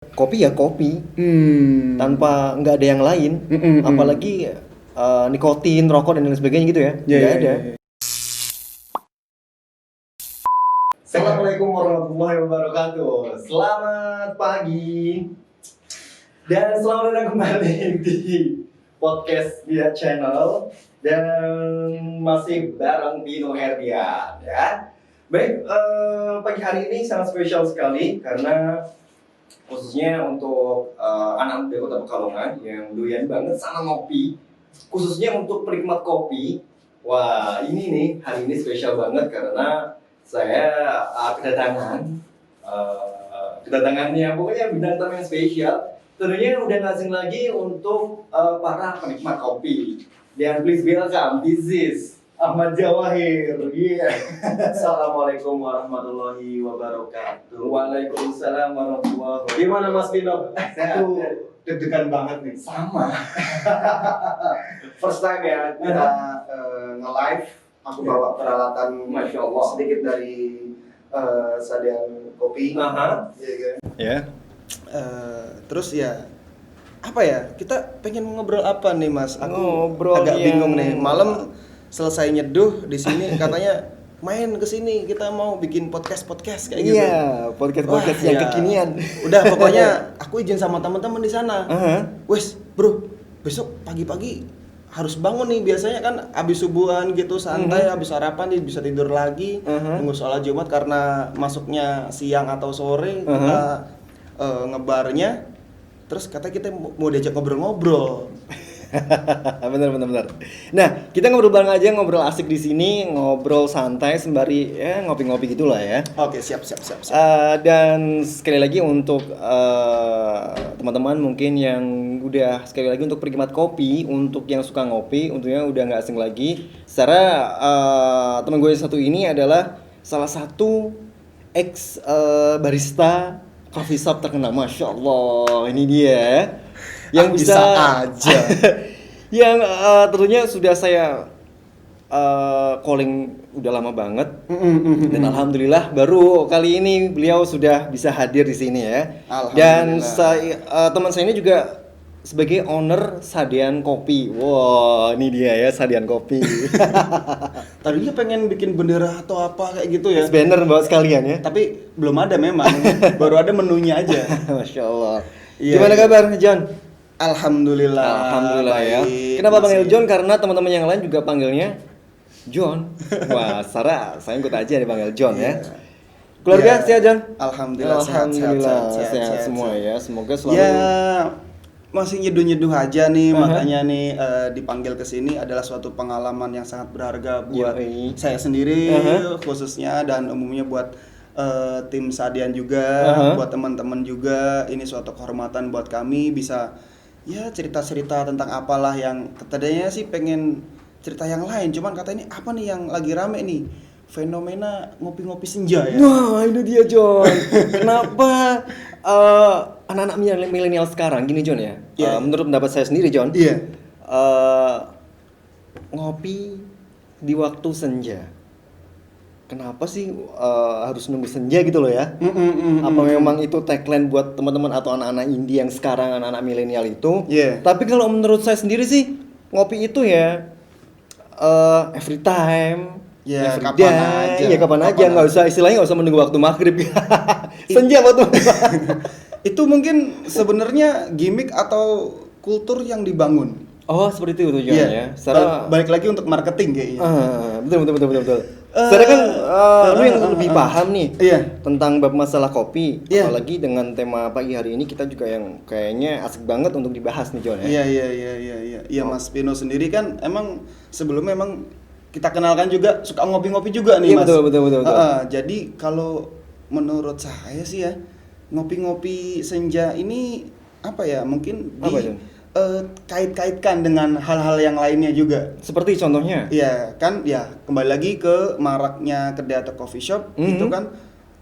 kopi ya kopi, tanpa nggak ada yang lain, apalagi nikotin, rokok dan lain sebagainya gitu ya, nggak ada. Assalamualaikum warahmatullahi wabarakatuh. Selamat pagi dan selamat datang kembali di podcast Dia Channel dan masih bareng Bino Herdian ya. Baik, pagi hari ini sangat spesial sekali karena khususnya untuk anak muda Kota Pekalongan yang doyan banget sama ngopi, khususnya untuk penikmat kopi. Wah, ini nih hari ini spesial banget karena saya kedatangannya pokoknya bintang tamu yang spesial. Tentunya udah nggak asing lagi untuk para penikmat kopi. Dan please welcome, this is Ahmad Jawahir. Yeah. Assalamualaikum warahmatullahi wabarakatuh. Waalaikumsalam warahmatullahi wabarakatuh. Gimana Mas Bino? Saya Deg-degan banget nih. sama. First time ya kita nge-live. Aku bawa peralatan Masya Allah. sedikit dari Sadian Kopi. Aha. Iya kan? Ya. Terus ya apa ya, kita pengen ngobrol apa nih Mas? Aku Ngobrol agak yang- bingung nih. Malam selesai nyeduh di sini katanya main ke sini, kita mau bikin podcast kayak gitu. Iya, podcast Wah, yang ya. kekinian. Udah pokoknya aku izin sama teman-teman di sana. Aha. Wes, bro, besok pagi-pagi harus bangun nih. Biasanya kan abis subuhan gitu santai, abis sarapan nih bisa tidur lagi, nunggu sholat Jumat karena masuknya siang atau sore kita ngebarnya. Terus kata kita mau diajak ngobrol-ngobrol. bener. Nah, kita ngobrol bareng aja, ngobrol asik di sini, ngobrol santai sembari ya ngopi-ngopi gitulah ya. Oke, siap. Dan sekali lagi untuk teman-teman mungkin yang udah sekali lagi untuk penikmat kopi, untuk yang suka ngopi, untungnya udah nggak asing lagi. Secara teman gue yang satu ini adalah salah satu ex barista coffee shop terkenal, masya Allah, ini dia yang bisa aja. yang tentunya sudah saya calling udah lama banget. Dan alhamdulillah baru kali ini beliau sudah bisa hadir di sini ya. Dan teman saya ini juga sebagai owner Sadian Kopi. Wah, ini dia ya Sadian Kopi. Tadinya pengen bikin bendera atau apa kayak gitu ya. Banner buat sekalian ya. Tapi belum ada memang. Baru ada menunya aja. Masya Allah. Iya, Gimana iya. kabar John? Alhamdulillah. Ya. Baik. Kenapa panggil Masih- John? Karena teman-teman yang lain juga panggilnya John. Wah, Sarah, saya ikut aja dipanggil John ya. Keluarga Iya. sehat John? Alhamdulillah, Alhamdulillah sehat, sehat semua ya. Semoga selalu Ya masih nyeduh-nyeduh aja nih, makanya nih dipanggil ke sini adalah suatu pengalaman yang sangat berharga buat Yoi. saya sendiri khususnya, dan umumnya buat tim Sadian juga, buat teman-teman juga. Ini suatu kehormatan buat kami bisa ya cerita-cerita tentang apalah yang tadinya sih pengen cerita yang lain, cuman kata ini apa nih yang lagi rame nih, fenomena ngopi-ngopi senja ya. Wah, itu dia John. Kenapa anak-anak milenial sekarang gini John ya? Iya. Menurut pendapat saya sendiri John, Iya. ngopi di waktu senja. Kenapa sih harus nunggu senja gitu loh ya? Apa memang itu tagline buat teman-teman atau anak-anak indie yang sekarang, anak-anak milenial itu? Iya. Tapi kalau menurut saya sendiri sih ngopi itu ya every time. Ya, every kapan day. aja. Ya kapan aja, Kapan nggak usah istilahnya nggak usah menunggu waktu maghrib. Senja waktu. Itu mungkin sebenarnya gimmick atau kultur yang dibangun. Oh seperti itu tujuannya ya. Secara Balik lagi untuk marketing kayaknya. betul. Secara kan lu yang lebih paham nih Iya. tentang bab masalah kopi, Iya. apalagi dengan tema pagi hari ini kita juga yang kayaknya asik banget untuk dibahas nih John ya. Iya. Iya, Mas Pino sendiri kan emang sebelumnya emang kita kenalkan juga suka ngopi-ngopi juga nih, Iya, Mas. betul. Jadi kalau menurut saya sih ya, ngopi-ngopi senja ini apa ya? Mungkin Apa, John? kait-kaitkan dengan hal-hal yang lainnya juga. Seperti contohnya. Iya kan, ya kembali lagi ke maraknya kedai atau coffee shop. Itu kan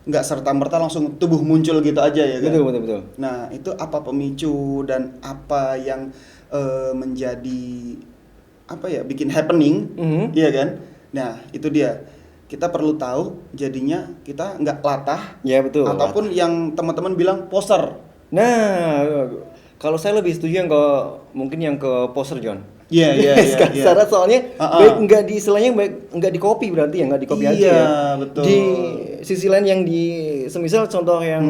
nggak serta-merta langsung tubuh muncul gitu aja ya kan. Betul. Nah itu apa pemicu dan apa yang menjadi apa ya, bikin happening, iya kan. Nah itu dia, kita perlu tahu jadinya kita nggak latah Ya betul. ataupun yang teman-teman bilang poser. Nah, kalau saya lebih setuju yang ke mungkin yang ke poster John. Iya. Karena soalnya Uh-uh. baik nggak di istilahnya baik nggak di copy berarti ya nggak di copy aja Iya, ya. betul. Di sisi lain yang di semisal contoh yang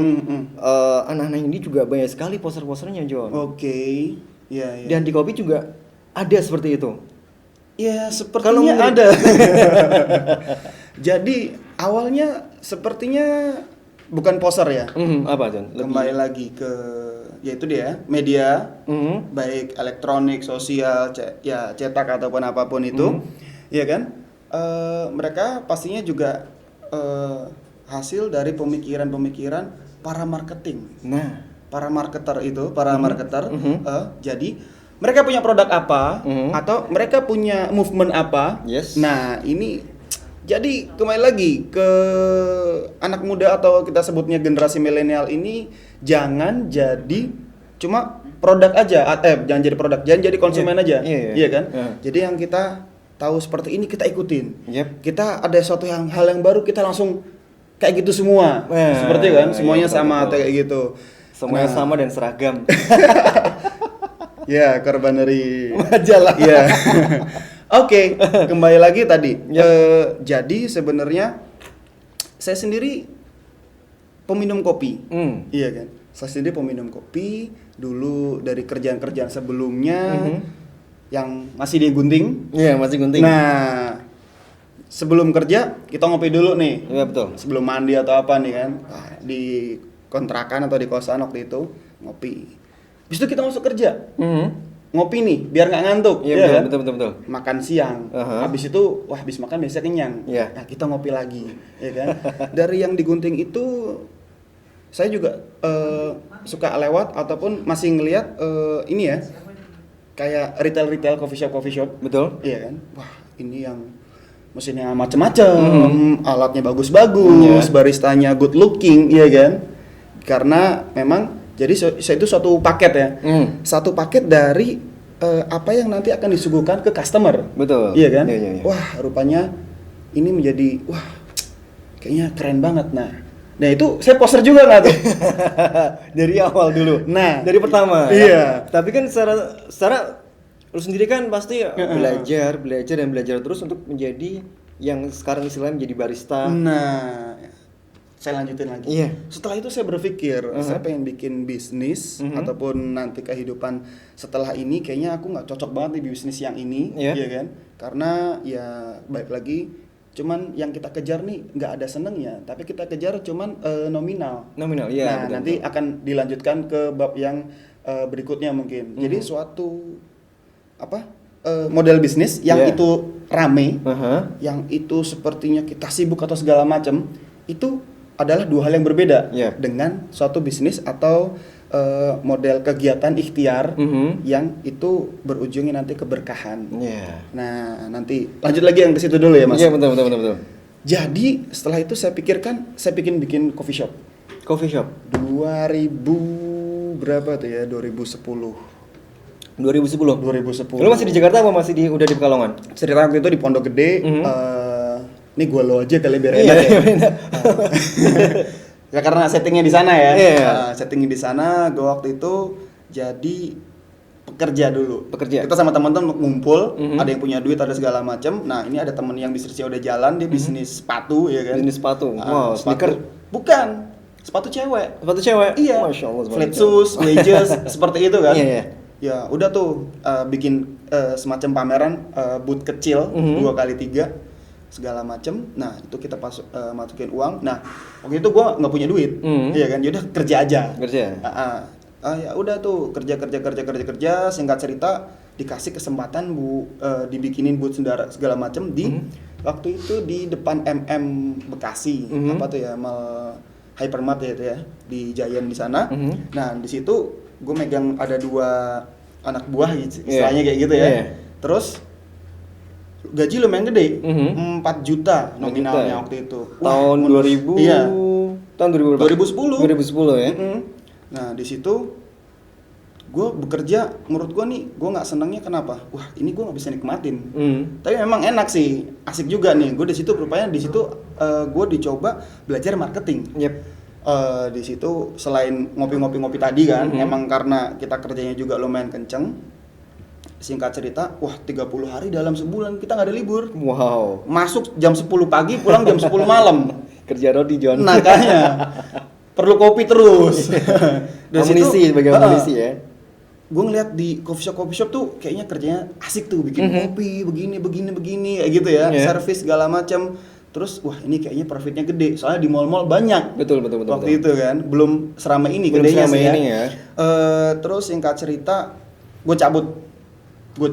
anak-anak ini juga banyak sekali poster-posternya John. Oke. Iya. Dan di copy juga ada seperti itu. Ya, Kalau sepertinya menurut- ada. Jadi awalnya sepertinya bukan poster ya. Apa John? Kembali lagi ke yaitu dia media Mhm. baik elektronik, sosial, cetak ataupun apapun itu, ya kan? Mereka pastinya juga hasil dari pemikiran-pemikiran para marketing, Nah, para marketer itu, para marketer. Jadi mereka punya produk apa atau mereka punya movement apa? Yes. Nah ini jadi kembali lagi ke anak muda atau kita sebutnya generasi milenial ini jangan jadi cuma produk aja, jangan jadi produk, jangan jadi konsumen aja, Iya. kan? Iya. Jadi yang kita tahu seperti ini kita ikutin. Yep. Kita ada suatu hal yang baru kita langsung kayak gitu semua, Nah, seperti kan? Semuanya iya, sama betul. kayak gitu. semuanya Nah, sama dan seragam. Ya korban dari Majalah. Iya. Oke, kembali lagi tadi. Jadi sebenarnya saya sendiri peminum kopi. Iya kan? Saya sendiri peminum kopi dulu dari kerjaan-kerjaan sebelumnya yang masih di gunting. Iya, masih gunting. Nah, sebelum kerja kita ngopi dulu nih. Iya, betul. Sebelum mandi atau apa nih kan. Nah, di kontrakan atau di kosan waktu itu ngopi. Habis itu kita masuk kerja. Ngopi nih biar nggak ngantuk. Iya, ya betul, kan? betul. Makan siang. Habis itu habis makan biasanya kenyang. Iya. Nah, kita ngopi lagi, ya kan? Dari yang digunting itu saya juga suka lewat ataupun masih ngelihat ini ya. Kayak retail coffee shop. Betul. Iya kan? Wah, ini yang mesinnya macam-macam, alatnya bagus-bagus, Iya. baristanya good looking, iya kan? Karena memang jadi itu suatu paket ya. Satu paket dari apa yang nanti akan disuguhkan ke customer. Betul. Iya kan? Iya. Wah, rupanya ini menjadi kayaknya keren banget. Nah itu saya poster juga nggak tuh? Dari awal dulu. Nah, Dari pertama. iya. Kan? Tapi kan secara lu sendiri kan pasti belajar terus untuk menjadi yang sekarang istilahnya menjadi barista. Nah, saya lanjutin lagi. Iya. Setelah itu saya berpikir, saya pengen bikin bisnis ataupun nanti kehidupan setelah ini kayaknya aku nggak cocok banget di bisnis yang ini, Iya. ya kan? Karena ya baik lagi, cuman yang kita kejar nih nggak ada senengnya, tapi kita kejar cuman nominal. Nominal, iya. Nah, betul, nanti betul. akan dilanjutkan ke bab yang berikutnya mungkin. Jadi suatu model bisnis yang Iya. itu rame, Iya. yang itu sepertinya kita sibuk atau segala macam, itu adalah dua hal yang berbeda Iya. dengan suatu bisnis atau model kegiatan ikhtiar yang itu berujungnya nanti keberkahan. Iya. Nah, nanti lanjut lagi yang ke situ dulu ya, Mas. Iya, betul. Jadi, setelah itu saya pikirkan saya bikin coffee shop. Coffee shop 2000 berapa tuh ya? 2010. 2010. Lu masih di Jakarta apa masih udah di Pekalongan? Cerita waktu itu di Pondok Gede. Ini gua lo aja kali biar Iya, enak ya. enak. Ya karena settingnya di sana ya. Iya. Settingnya di sana, gue waktu itu jadi pekerja dulu. Pekerja. Kita sama teman-teman ngumpul, ada yang punya duit, ada segala macam. Nah ini ada teman yang bisnisnya udah jalan, dia bisnis sepatu ya kan. Bisnis sepatu. Ah, Wow, sneaker. Bukan, sepatu cewek. Sepatu cewek. Iya. Masya Allah. Flat shoes, wedges, seperti itu kan. Iya. Ya udah tuh bikin semacam pameran booth kecil 2x3 segala macem. Nah itu kita masukin uang. Nah waktu itu gua nggak punya duit, iya kan. Yaudah kerja aja. Kerja. Ya udah tuh kerja. Singkat cerita dikasih kesempatan dibikinin booth segala macem di waktu itu di depan Bekasi. Apa tuh ya, Mall Hypermart ya itu ya, di Giant di sana. Nah di situ gue megang ada 2 anak buah istilahnya kayak gitu ya. Terus gaji lumayan gede, 4 juta nominalnya ya? waktu itu. Tahun 2000. Iya. Tahun 2000. 2010. 2010 ya. Nah di situ gue bekerja, menurut gue nih gue nggak senangnya kenapa? Wah ini gue nggak bisa nikmatin. Tapi memang enak sih, asik juga nih. Gue di situ rupanya gue dicoba belajar marketing. Yep. Di situ selain ngopi tadi kan, emang karena kita kerjanya juga lumayan kenceng. Singkat cerita, wah 30 hari dalam sebulan kita nggak ada libur. Wow. Masuk jam 10 pagi, pulang jam 10 malam. Kerja rodi John. Nah kayaknya perlu kopi terus. Amunisi sebagai amunisi ya. Gue ngeliat di coffee shop tuh kayaknya kerjanya asik tuh, bikin kopi begini kayak gitu ya, service segala macam. Terus wah ini kayaknya profitnya gede, soalnya di mall-mall banyak. Betul. Waktu itu kan belum seramai ini Belum gedenya seramai sih ini ya. Terus singkat cerita gue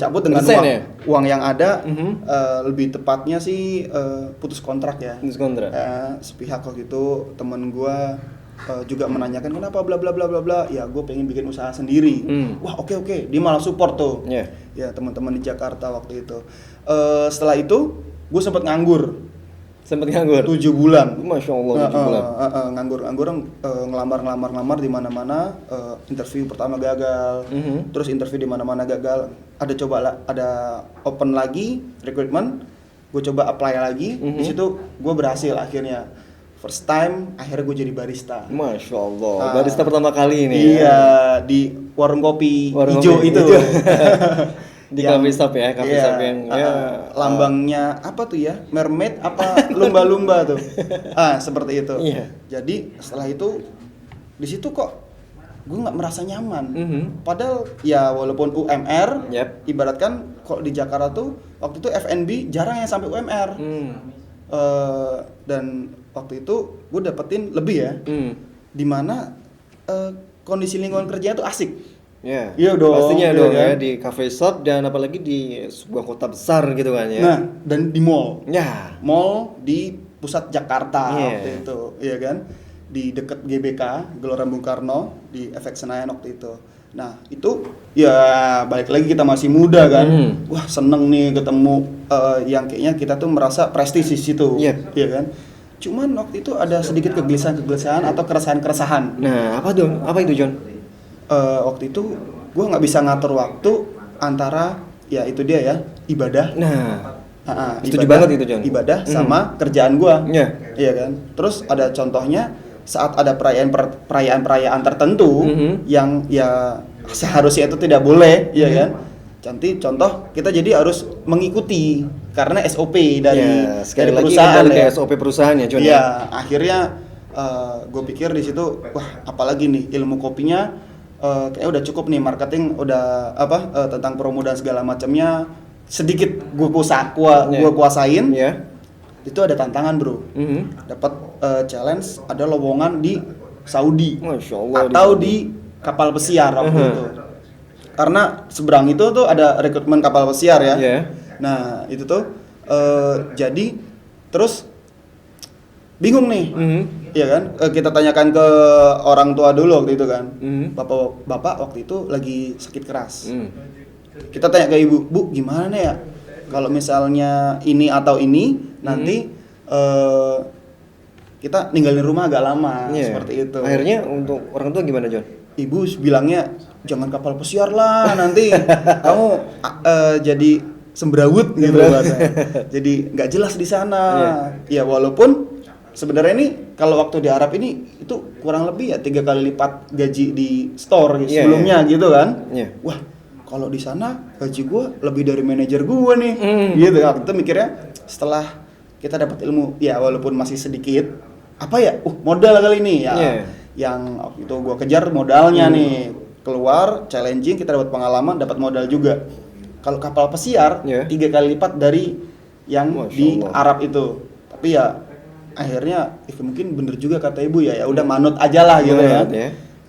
cabut dengan Resign uang, ya? uang yang ada. Lebih tepatnya sih putus kontrak ya. Putus kontrak. Sepihak waktu itu temen gue juga menanyakan kenapa bla bla bla bla bla. Ya gue pengen bikin usaha sendiri. Wah oke, dia malah support tuh. Ya teman-teman di Jakarta waktu itu. Setelah itu gue sempat nganggur. Sempat nganggur 7 bulan. Masya Allah 7 bulan. Nganggur ngelamar di mana-mana. Interview pertama gagal. Terus interview di mana-mana gagal. Ada open lagi recruitment. Gue coba apply lagi. Di situ gue berhasil akhirnya. First time akhirnya gue jadi barista. Masya Allah. Barista pertama kali ini. Iya, di warung kopi hijau itu. Di coffee shop ya, coffee shop yang lambangnya apa tuh ya, mermaid apa lumba-lumba tuh, seperti itu. Jadi setelah itu di situ kok gue nggak merasa nyaman. Padahal ya walaupun UMR, ibaratkan kalau di Jakarta tuh waktu itu F&B jarang yang sampai UMR. Dan waktu itu gue dapetin lebih ya, dimana kondisi lingkungan kerja tuh asik. Iya dong. Pastinya gitu dong kan? ya, di cafe shop dan apalagi di sebuah kota besar gitu kan ya. Nah, dan di mall. Mall di pusat Jakarta waktu itu, iya kan? Di dekat GBK, Gelora Bung Karno, di Efek Senayan waktu itu. Nah, itu ya balik lagi kita masih muda kan. Wah, seneng nih ketemu yang kayaknya kita tuh merasa prestisius itu. Iya kan? Cuman waktu itu ada sedikit kegelisahan atau keresahan. Nah, apa itu John? Waktu itu gue nggak bisa ngatur waktu antara ya itu dia ya ibadah. Setuju banget itu John. Ibadah sama kerjaan gue. Iya kan. Terus ada contohnya saat ada perayaan tertentu yang ya seharusnya itu tidak boleh, ya kan. Contoh kita jadi harus mengikuti karena SOP dari perusahaan ya. SOP perusahaan ya John. Iya, akhirnya gue pikir di situ wah apalagi nih ilmu kopinya kayaknya udah cukup nih, marketing udah tentang promo dan segala macamnya sedikit gue kuasain. Itu ada tantangan bro, dapat challenge, ada lowongan di Saudi. Masya Allah, atau di kapal pesiar waktu itu, karena seberang itu tuh ada rekrutmen kapal pesiar ya. Nah itu tuh jadi terus bingung nih. Iya kan, kita tanyakan ke orang tua dulu waktu itu kan. Bapak waktu itu lagi sakit keras. Kita tanya ke ibu, Bu gimana ya kalau misalnya ini atau ini nanti kita ninggalin rumah agak lama, seperti itu. Akhirnya untuk orang tua gimana John? Ibu bilangnya jangan kapal pesiar lah, nanti kamu jadi semberawut gitu katanya. Jadi nggak jelas di sana. Ya walaupun sebenarnya ini kalau waktu di Arab ini itu kurang lebih ya 3 kali lipat gaji di store sebelumnya gitu kan. Wah kalau di sana gaji gue lebih dari manajer gue nih. Gitu kan. Kita mikirnya setelah kita dapat ilmu ya walaupun masih sedikit apa ya modal kali ini ya. Yang waktu itu gue kejar modalnya nih, keluar challenging, kita dapat pengalaman, dapat modal juga. Kalau kapal pesiar 3 kali lipat dari yang di Arab itu. Tapi ya akhirnya mungkin bener juga kata ibu ya udah manut aja lah gitu kan.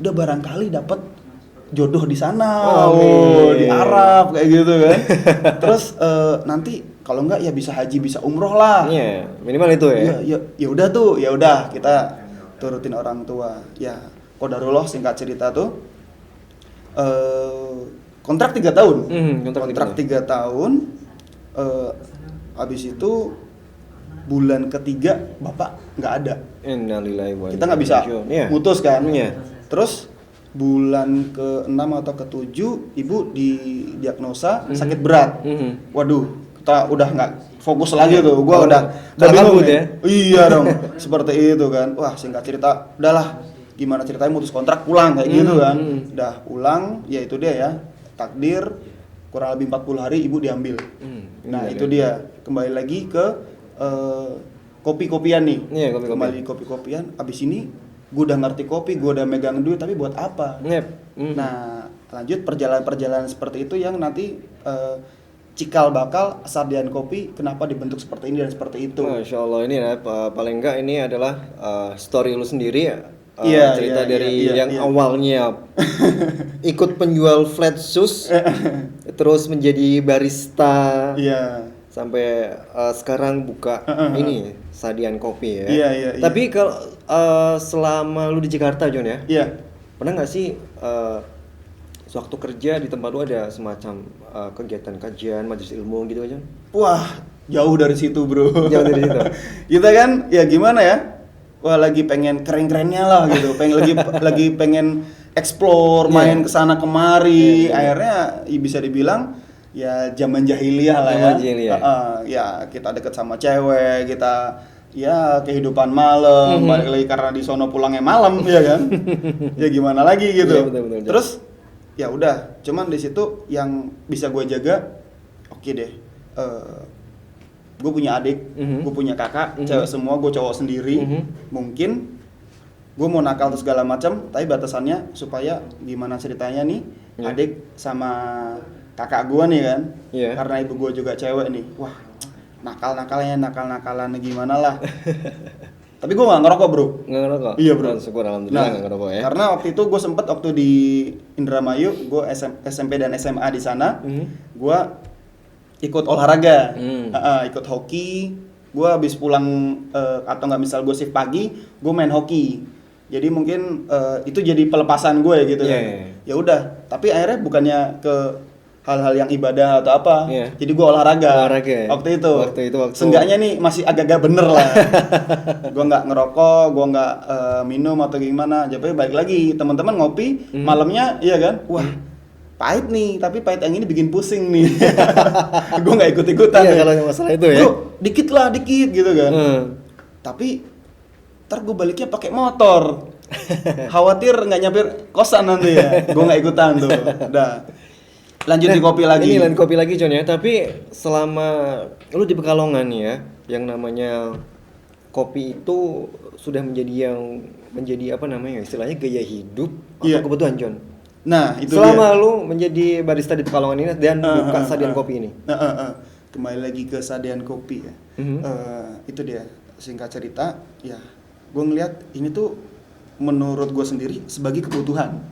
Udah barangkali dapat jodoh di sana, di Arab kayak gitu kan. Terus nanti kalau enggak ya bisa haji, bisa umroh lah. Minimal itu ya. Ya udah tuh, ya udah kita turutin orang tua. Ya qadarullah singkat cerita tuh kontrak 3 tahun. Kontrak 3 tahun. Habis itu bulan ketiga bapak nggak ada. Kita nggak bisa mutus kan. Terus bulan ke-6 atau ke-7 ibu didiagnosa sakit berat. Waduh, kita udah nggak fokus lagi tuh. Gua Kalau udah kabut bingung ya? Iya dong, seperti itu kan. Wah, singkat cerita, udahlah. Gimana ceritanya mutus kontrak pulang kayak gitu kan. Udah pulang, ya itu dia ya. Takdir kurang lebih 40 hari ibu diambil. Nah, itu dia. Kembali lagi ke kopi-kopian nih. Iya, kopi-kopian. Kembali kopi-kopian. Abis ini gue udah ngerti kopi, gue udah megang duit, tapi buat apa? Nah, lanjut perjalanan-perjalanan seperti itu yang nanti cikal bakal Sardian Kopi kenapa dibentuk seperti ini dan seperti itu. Masya Allah, ini ya, paling enggak ini adalah story lu sendiri ya. Iya, Cerita iya, dari iya, yang iya. awalnya ikut penjual flat shoes, terus menjadi barista, Iya. sampai sekarang buka ini Sardian Kopi ya. Iya, iya, iya. Tapi kalau selama lu di Jakarta John ya, Iya. pernah nggak sih sewaktu kerja di tempat lu ada semacam kegiatan kajian majelis ilmu gitu John? Wah, jauh dari situ, Bro. Jauh dari situ. Kita kan ya gimana ya? Wah, lagi pengen keren-kerennya lah gitu. Lagi pengen explore, main kesana kemari. Akhirnya ya bisa dibilang ya zaman jahiliyah lah ya. Zaman jahiliyah. Ya kita deket sama cewek, kita ya kehidupan malam, balik lagi karena di sono pulangnya malam ya kan. Ya gimana lagi gitu. Iya, betul. Terus ya udah, cuman di situ yang bisa gue jaga, oke deh. Gue punya adik, gue punya kakak, cewek semua, gue cowok sendiri. Mungkin gue mau nakal atau segala macam, tapi batasannya supaya gimana ceritanya nih, adik sama kakak gue nih kan, karena ibu gue juga cewek nih, wah nakal-nakalan gimana lah. Tapi gue nggak ngerokok, Bro. Nggak ngerokok? Iya, Bro. Syukur alhamdulillah nggak ngerokok ya. Karena waktu itu gue sempet waktu di Indramayu, gue SMP dan SMA di sana, gue ikut olahraga, ikut hoki. Gue habis pulang atau nggak misal gue shift pagi, gue main hoki. Jadi mungkin itu jadi pelepasan gue gitu kan. Ya udah, tapi akhirnya bukannya ke hal-hal yang ibadah atau apa. Jadi gue olahraga. Waktu itu. Seenggaknya nih masih agak-agak bener lah. Gue nggak ngerokok, gue nggak minum atau gimana. Jadi balik lagi teman-teman ngopi malamnya, iya kan? Wah, pahit nih, tapi pahit yang ini bikin pusing nih. Gue nggak ikut-ikutan. Iya, kalau masalah itu ya. Bro, dikit gitu kan. Tapi ntar gue baliknya pakai motor. Khawatir nggak nyampe kosan nanti ya. Gue nggak ikutan tuh. Udah. Lanjut di kopi lagi. Ini lanjut kopi lagi John ya. Tapi selama lu di Pekalongan ya, yang namanya kopi itu sudah menjadi apa namanya istilahnya gaya hidup atau kebutuhan John. Nah, itu selama lu menjadi barista di Pekalongan ini dan buka Sardian Kopi ini. Kembali lagi ke Sardian Kopi ya. Itu dia, singkat cerita ya, gue ngeliat ini tuh menurut gue sendiri sebagai kebutuhan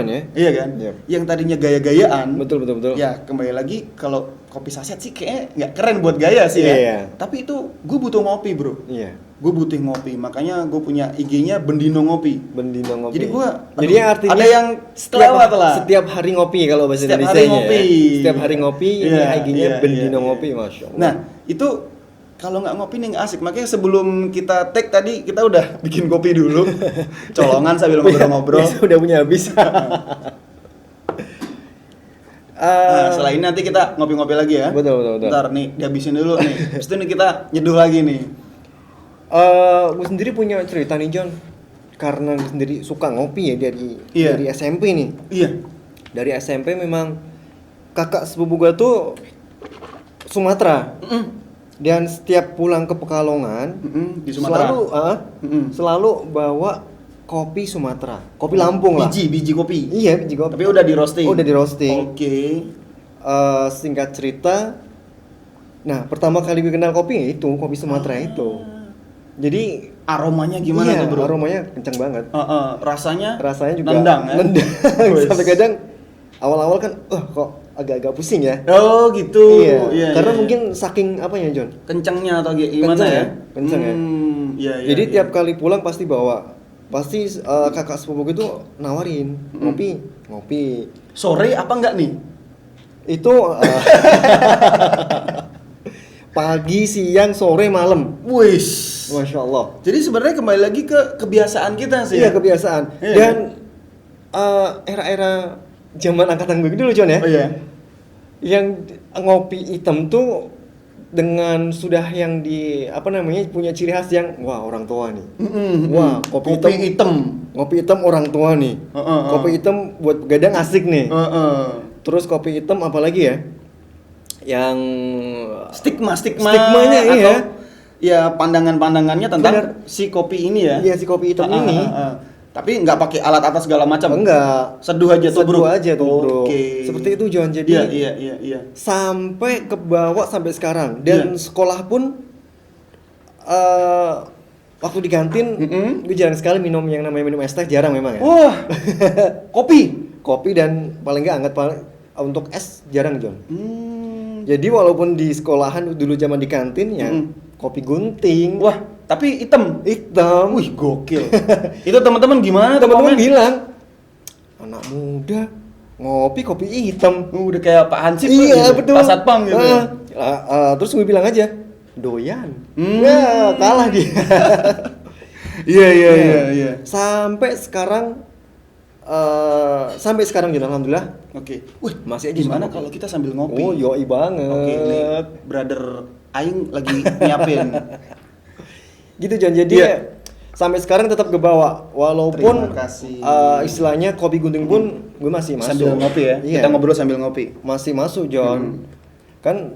ya. Iya kan. Yang tadinya gaya-gayaan, betul ya kembali lagi kalau kopi saset sih kayaknya nggak keren buat gaya sih ya. Tapi itu gue butuh ngopi, Bro. Gue butuh ngopi, makanya gue punya IG-nya Bendino Ngopi. Jadi artinya ada yang setiap hari ngopi kalau bahasa Indonesia ya. Setiap hari ngopi, ini IG-nya Bendino Ngopi, Masya Allah. Nah, itu kalau nggak ngopi nih nggak asik. Makanya sebelum kita tag tadi kita udah bikin kopi dulu, colongan sambil ngobrol-ngobrol. Udah punya habis. Nah, setelah ini nanti kita ngopi-ngopi lagi ya. Betul. Ntar nih dihabisin dulu nih. Habis itu nih kita nyeduh lagi nih. Gue sendiri punya cerita nih John. Karena gue sendiri suka ngopi ya dari SMP nih. Iya. Dari SMP memang kakak sepupu gue tuh Sumatera. Dan setiap pulang ke Pekalongan di Sumatera selalu bawa kopi Sumatera, kopi Lampung lah. Biji kopi. Iya, biji kopi. Tapi udah di roasting. Oke. Singkat cerita, nah pertama kali gue kenal kopi itu kopi Sumatera itu. Jadi aromanya gimana tuh, Bro? Aromanya kencang banget. Rasanya juga nendang ya. Sampai kadang awal-awal kan kok agak-agak pusing ya. Oh gitu. Iya. Karena mungkin saking apa ya John? Kencangnya atau gimana ya? Kencang ya. Iya. Jadi tiap kali pulang pasti bawa. Pasti kakak sepupu itu nawarin ngopi. Sore apa enggak nih? Itu pagi, siang, sore, malam. Wis. Masya Allah. Jadi sebenarnya kembali lagi ke kebiasaan kita sih. Iya, kebiasaan. Iya. Dan era-era zaman angkatan gue dulu John ya. Oh iya. Yang ngopi hitam tuh dengan sudah yang di apa namanya punya ciri khas yang wah orang tua nih. Mm-mm. Wah, kopi hitam. Kopi hitam orang tua nih. Kopi hitam buat begadang asik nih. Terus kopi hitam apalagi ya? Yang Stigmanya iya. atau ya pandangan-pandangannya tentang Benar. si kopi ini ya. Iya si kopi hitam ini. Tapi nggak pakai alat atas segala macam. Enggak. Seduh aja tuh, Seduh bro. aja tuh, bro. Oke. Seperti itu John. Jadi Iya. sampai ke bawah sampai sekarang dan sekolah pun waktu di kantin gue jarang sekali minum yang namanya minum es teh, jarang memang ya. Wah. Kopi dan paling nggak hangat untuk es jarang John. Jadi walaupun di sekolahan dulu zaman di kantin ya kopi gunting. Wah, tapi hitam. Wih, gokil. Itu teman-teman gimana? Teman-teman bilang anak muda ngopi kopi hitam. Udah kayak Pak Hansip Iya gitu. betul. Pak Satpam gitu. Terus gue bilang aja doyan. Ya kalah dia. Iya. Sampai sekarang John, alhamdulillah. Oke. Wih, Masih aja gimana suka kalau kita sambil ngopi? Oh yoi banget. Oke, ini brother Aing lagi nyiapin. Gitu John. Jadi sampai sekarang tetap kebawa walaupun Terima kasih. Istilahnya kopi gunting pun gue masih masuk. Sambil ngopi ya. Iya. Kita ngobrol sambil ngopi. Masih masuk John. Kan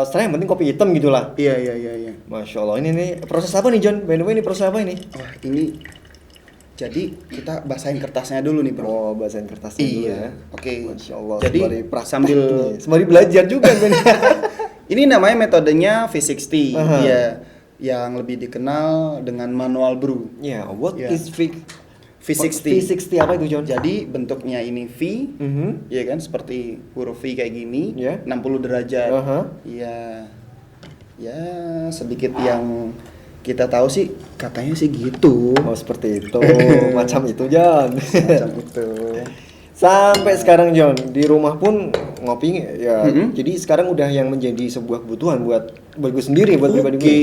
setelah yang penting kopi hitam gitulah. Iya. Masya Allah, ini proses apa nih John? By the way ini proses apa ini? Wah, ini jadi kita basahin kertasnya dulu nih, Bro. Oh, bahasain kertasnya dulu Iya. ya. Oke. Masya Allah. Jadi sembari praktek sambil nih. Sembari belajar juga kan. ini namanya metodenya V60. Aha. Iya. Yang lebih dikenal dengan manual brew. Ya, what Ya. is V60. V60 apa itu John? Jadi bentuknya ini V, Mhm. ya kan, seperti huruf V kayak gini, Ya. 60 derajat. Aha. Iya. Ya, sedikit yang kita tahu sih katanya sih gitu. Oh, seperti itu. Macam itu John. Macam itu. Sampai sekarang John di rumah pun ngopi ya. Mhm. Jadi sekarang udah yang menjadi sebuah kebutuhan buat gue sendiri, buat pribadi gue. Oke.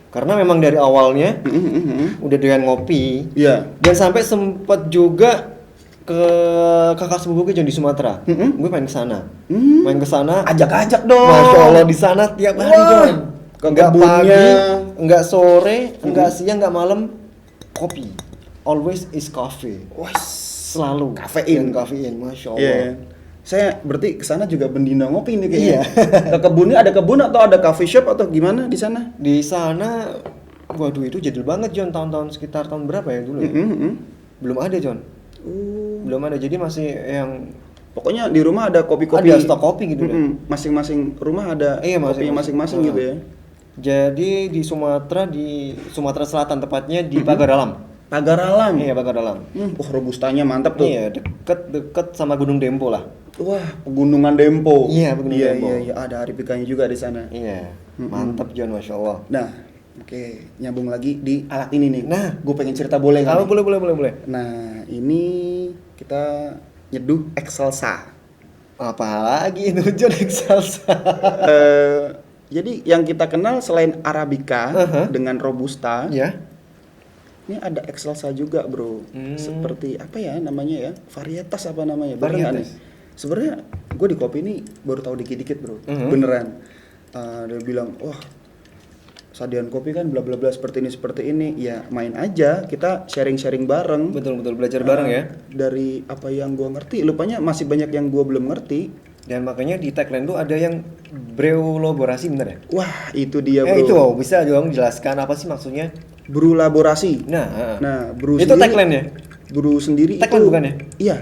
Karena memang dari awalnya Mhm. udah doyan ngopi. Iya. Dan sampai sempat juga ke kakak sepupu gue John di Sumatera. Gue main ke sana. Main ke sana. Ajak-ajak dong. Masya Allah di sana tiap hari Wah, John. ke Enggak kebunnya. pagi, enggak sore, enggak siang, enggak malam, kopi. Always is coffee. Wah, Selalu Kafein. kafein, masya Allah. iya. Saya berarti ke sana juga bendino ngopi nih kayaknya. Iya. Ke kebunnya ada kebun atau ada coffee shop atau gimana di sana? Di sana, waduh itu jadul banget John, tahun-tahun sekitar tahun berapa ya dulu ya? Belum ada John, belum ada. Jadi masih yang Pokoknya di rumah ada kopi-kopi. ada stok kopi gitu ya. Masing-masing rumah ada Iya, kopinya masing-masing gitu ya. Jadi di Sumatera Selatan tepatnya di Pagar Alam. Pagar Alam. Iya Pagar Alam. Wah, robustanya mantap tuh. Iya deket sama Gunung Dempo lah. Wah, pegunungan Dempo. Iya, Pegunungan Dempo. Iya, ada arifikanya juga di sana. Iya, mantap John, masya Allah. Nah, oke, nyambung lagi di alat ini nih. Nah. gue pengen cerita boleh nggak? Kalau nih? boleh. Nah, ini kita nyeduh Excelsa. Apalagi itu John Excelsa. Jadi yang kita kenal selain Arabica dengan Robusta, Ya. ini ada Excelsa juga, bro. Seperti apa ya namanya ya? Varietas apa namanya? Beneran Varietas. nih. Sebenarnya gue di kopi ini baru tahu dikit-dikit, bro. Beneran. Dia bilang, wah, Sadian kopi kan bla bla bla seperti ini. Ya main aja, kita sharing bareng. Betul belajar bareng ya. Dari apa yang gue ngerti, lupanya masih banyak yang gue belum ngerti. Dan makanya di tagline tuh ada yang breulaborasi, bener ya? Wah, itu dia, bro. Itu bisa dong jelaskan apa sih maksudnya? Brewlaborasi. Nah, brew itu sendiri- tagline-nya? Brew sendiri Tagline itu bukan ya? Iya.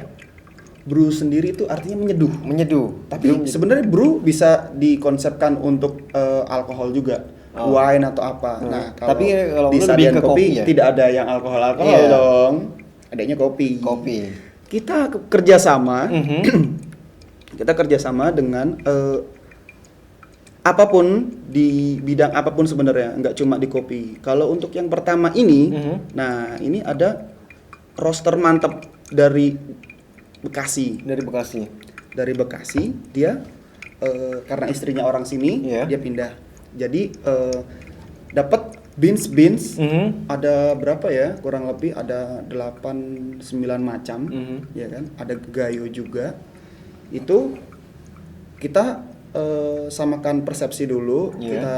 Brew sendiri itu artinya menyeduh. Menyeduh. Tapi sebenarnya brew bisa dikonsepkan untuk alkohol juga. Wine atau apa. Nah, Tapi kalau di lu lebih Sadian ke kopi kopi ya? tidak ada yang alkohol Iya. dong. Adanya kopi. Kita kerjasama. Kita kerjasama dengan apapun di bidang apapun sebenarnya, nggak cuma di kopi. Kalau untuk yang pertama ini, nah ini ada roaster mantap dari Bekasi. Dari Bekasi, dia karena istrinya orang sini, Iya. dia pindah. Jadi dapat beans ada berapa ya? Kurang lebih ada 8-9 macam, ya kan? Ada gayo juga. Itu kita samakan persepsi dulu. Iya. Kita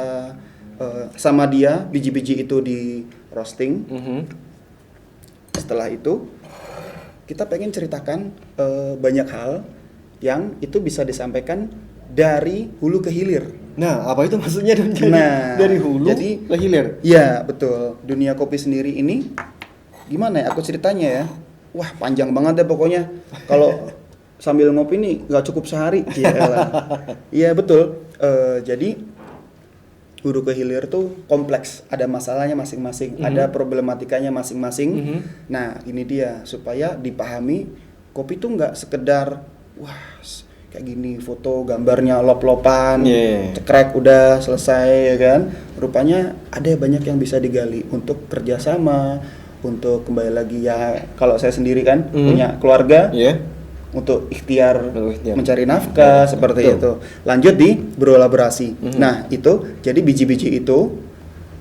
sama dia biji-biji itu di roasting. Setelah itu kita pengen ceritakan banyak hal yang itu bisa disampaikan dari hulu ke hilir. Nah, apa itu maksudnya dari hulu jadi ke hilir? Iya, betul. Dunia kopi sendiri ini gimana ya? Aku ceritanya ya. Wah, panjang banget deh pokoknya. Kalau sambil ngopi nih nggak cukup sehari. Iya, betul. Jadi hulu ke hilir tuh kompleks. Ada masalahnya masing-masing, ada problematikanya masing-masing. Nah, ini dia supaya dipahami kopi tuh nggak sekedar wah kayak gini foto gambarnya lop-lopan, cekrek udah selesai ya kan. Rupanya ada banyak yang bisa digali untuk kerjasama, untuk kembali lagi ya kalau saya sendiri kan punya keluarga, untuk ikhtiar mencari nafkah seperti itu. Lanjut di berkolaborasi. Nah itu jadi biji-biji itu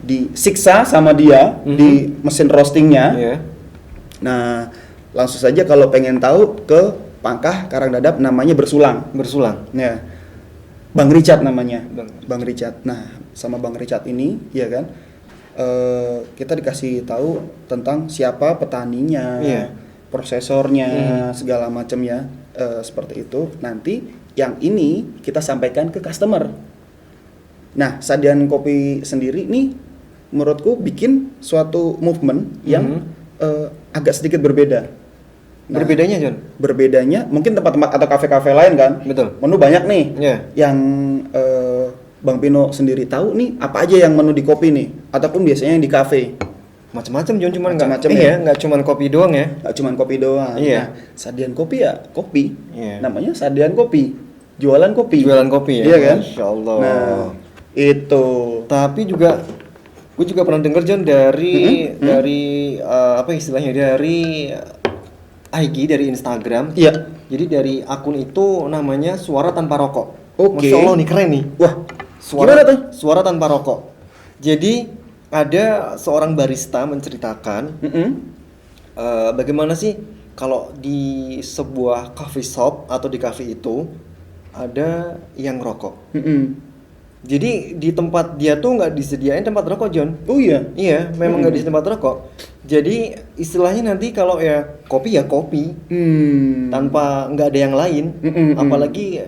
disiksa sama dia di mesin roastingnya. Nah langsung saja kalau pengen tahu ke Pangkah Karangdadap namanya bersulang. Ya. Bang Richard namanya. Bang Richard. Nah, sama Bang Richard ini, ya kan, kita dikasih tahu tentang siapa petaninya, prosesornya, segala macam ya, seperti itu. Nanti yang ini kita sampaikan ke customer. Nah, Sadian Kopi sendiri nih, menurutku bikin suatu movement yang agak sedikit berbeda. Nah, berbedanya John? Berbedanya mungkin tempat-tempat atau kafe-kafe lain kan. Betul. Menu banyak nih. Yang Bang Pino sendiri tahu nih apa aja yang menu di kopi nih ataupun biasanya yang di kafe. Macam-macam John, cuman Macam-macam nggak cuman kopi doang ya. Nggak cuman kopi doang. Iya. Nah, Sadian Kopi ya kopi. Iya. Namanya Sadian Kopi. Jualan kopi. Jualan kopi ya. Iya kan? Masya Allah. Nah, itu. Tapi juga gue juga pernah denger John dari apa istilahnya, dari IG, dari Instagram. Iya. Jadi dari akun itu namanya Suara Tanpa Rokok. Oke. Masya Allah nih, keren nih. Wah, gimana tuh? Suara Tanpa Rokok. Jadi ada seorang barista menceritakan bagaimana sih kalau di sebuah coffee shop atau di cafe itu ada yang rokok. Jadi di tempat dia tuh nggak disediain tempat rokok, John. Oh iya. Iya, memang nggak disediain tempat rokok. Jadi istilahnya nanti kalau ya kopi tanpa nggak ada yang lain, apalagi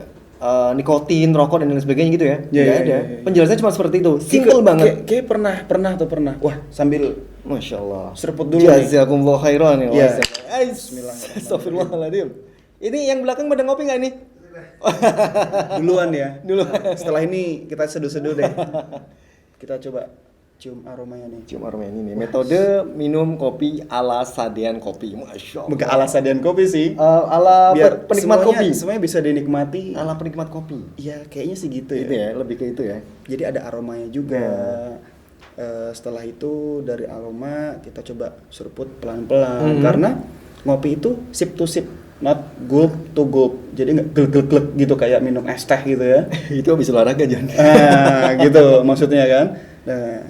nikotin, rokok dan lain sebagainya gitu ya. Nggak ada. Penjelasannya cuma seperti itu. Simple banget. Kayak pernah. Wah, sambil Masya Allah. seruput dulu nih. Jazakumullah khairan ya. Iya. Bismillahirrahmanirrahim. Astagfirullahaladzim. Ini yang belakang pada ngopi nggak nih? Duluan ya. Setelah ini kita seduh-seduh deh. Kita coba cium aromanya nih. Cium aroma ini nih. Metode minum kopi ala Sadian Kopi. Masya Allah. Bukan ala Sadian Kopi sih. Ala Biar penikmat kopi. Semuanya bisa dinikmati. Ala penikmat kopi. Iya, kayaknya sih gitu ya. Gitu ya, lebih ke itu ya. Jadi ada aromanya juga. Setelah itu dari aroma kita coba seruput pelan-pelan karena ngopi itu sip to sip, not gulp to gulp. Jadi nggak glek-glek gitu kayak minum es teh gitu ya. Itu habis olahraga John. Gitu maksudnya kan. Nah,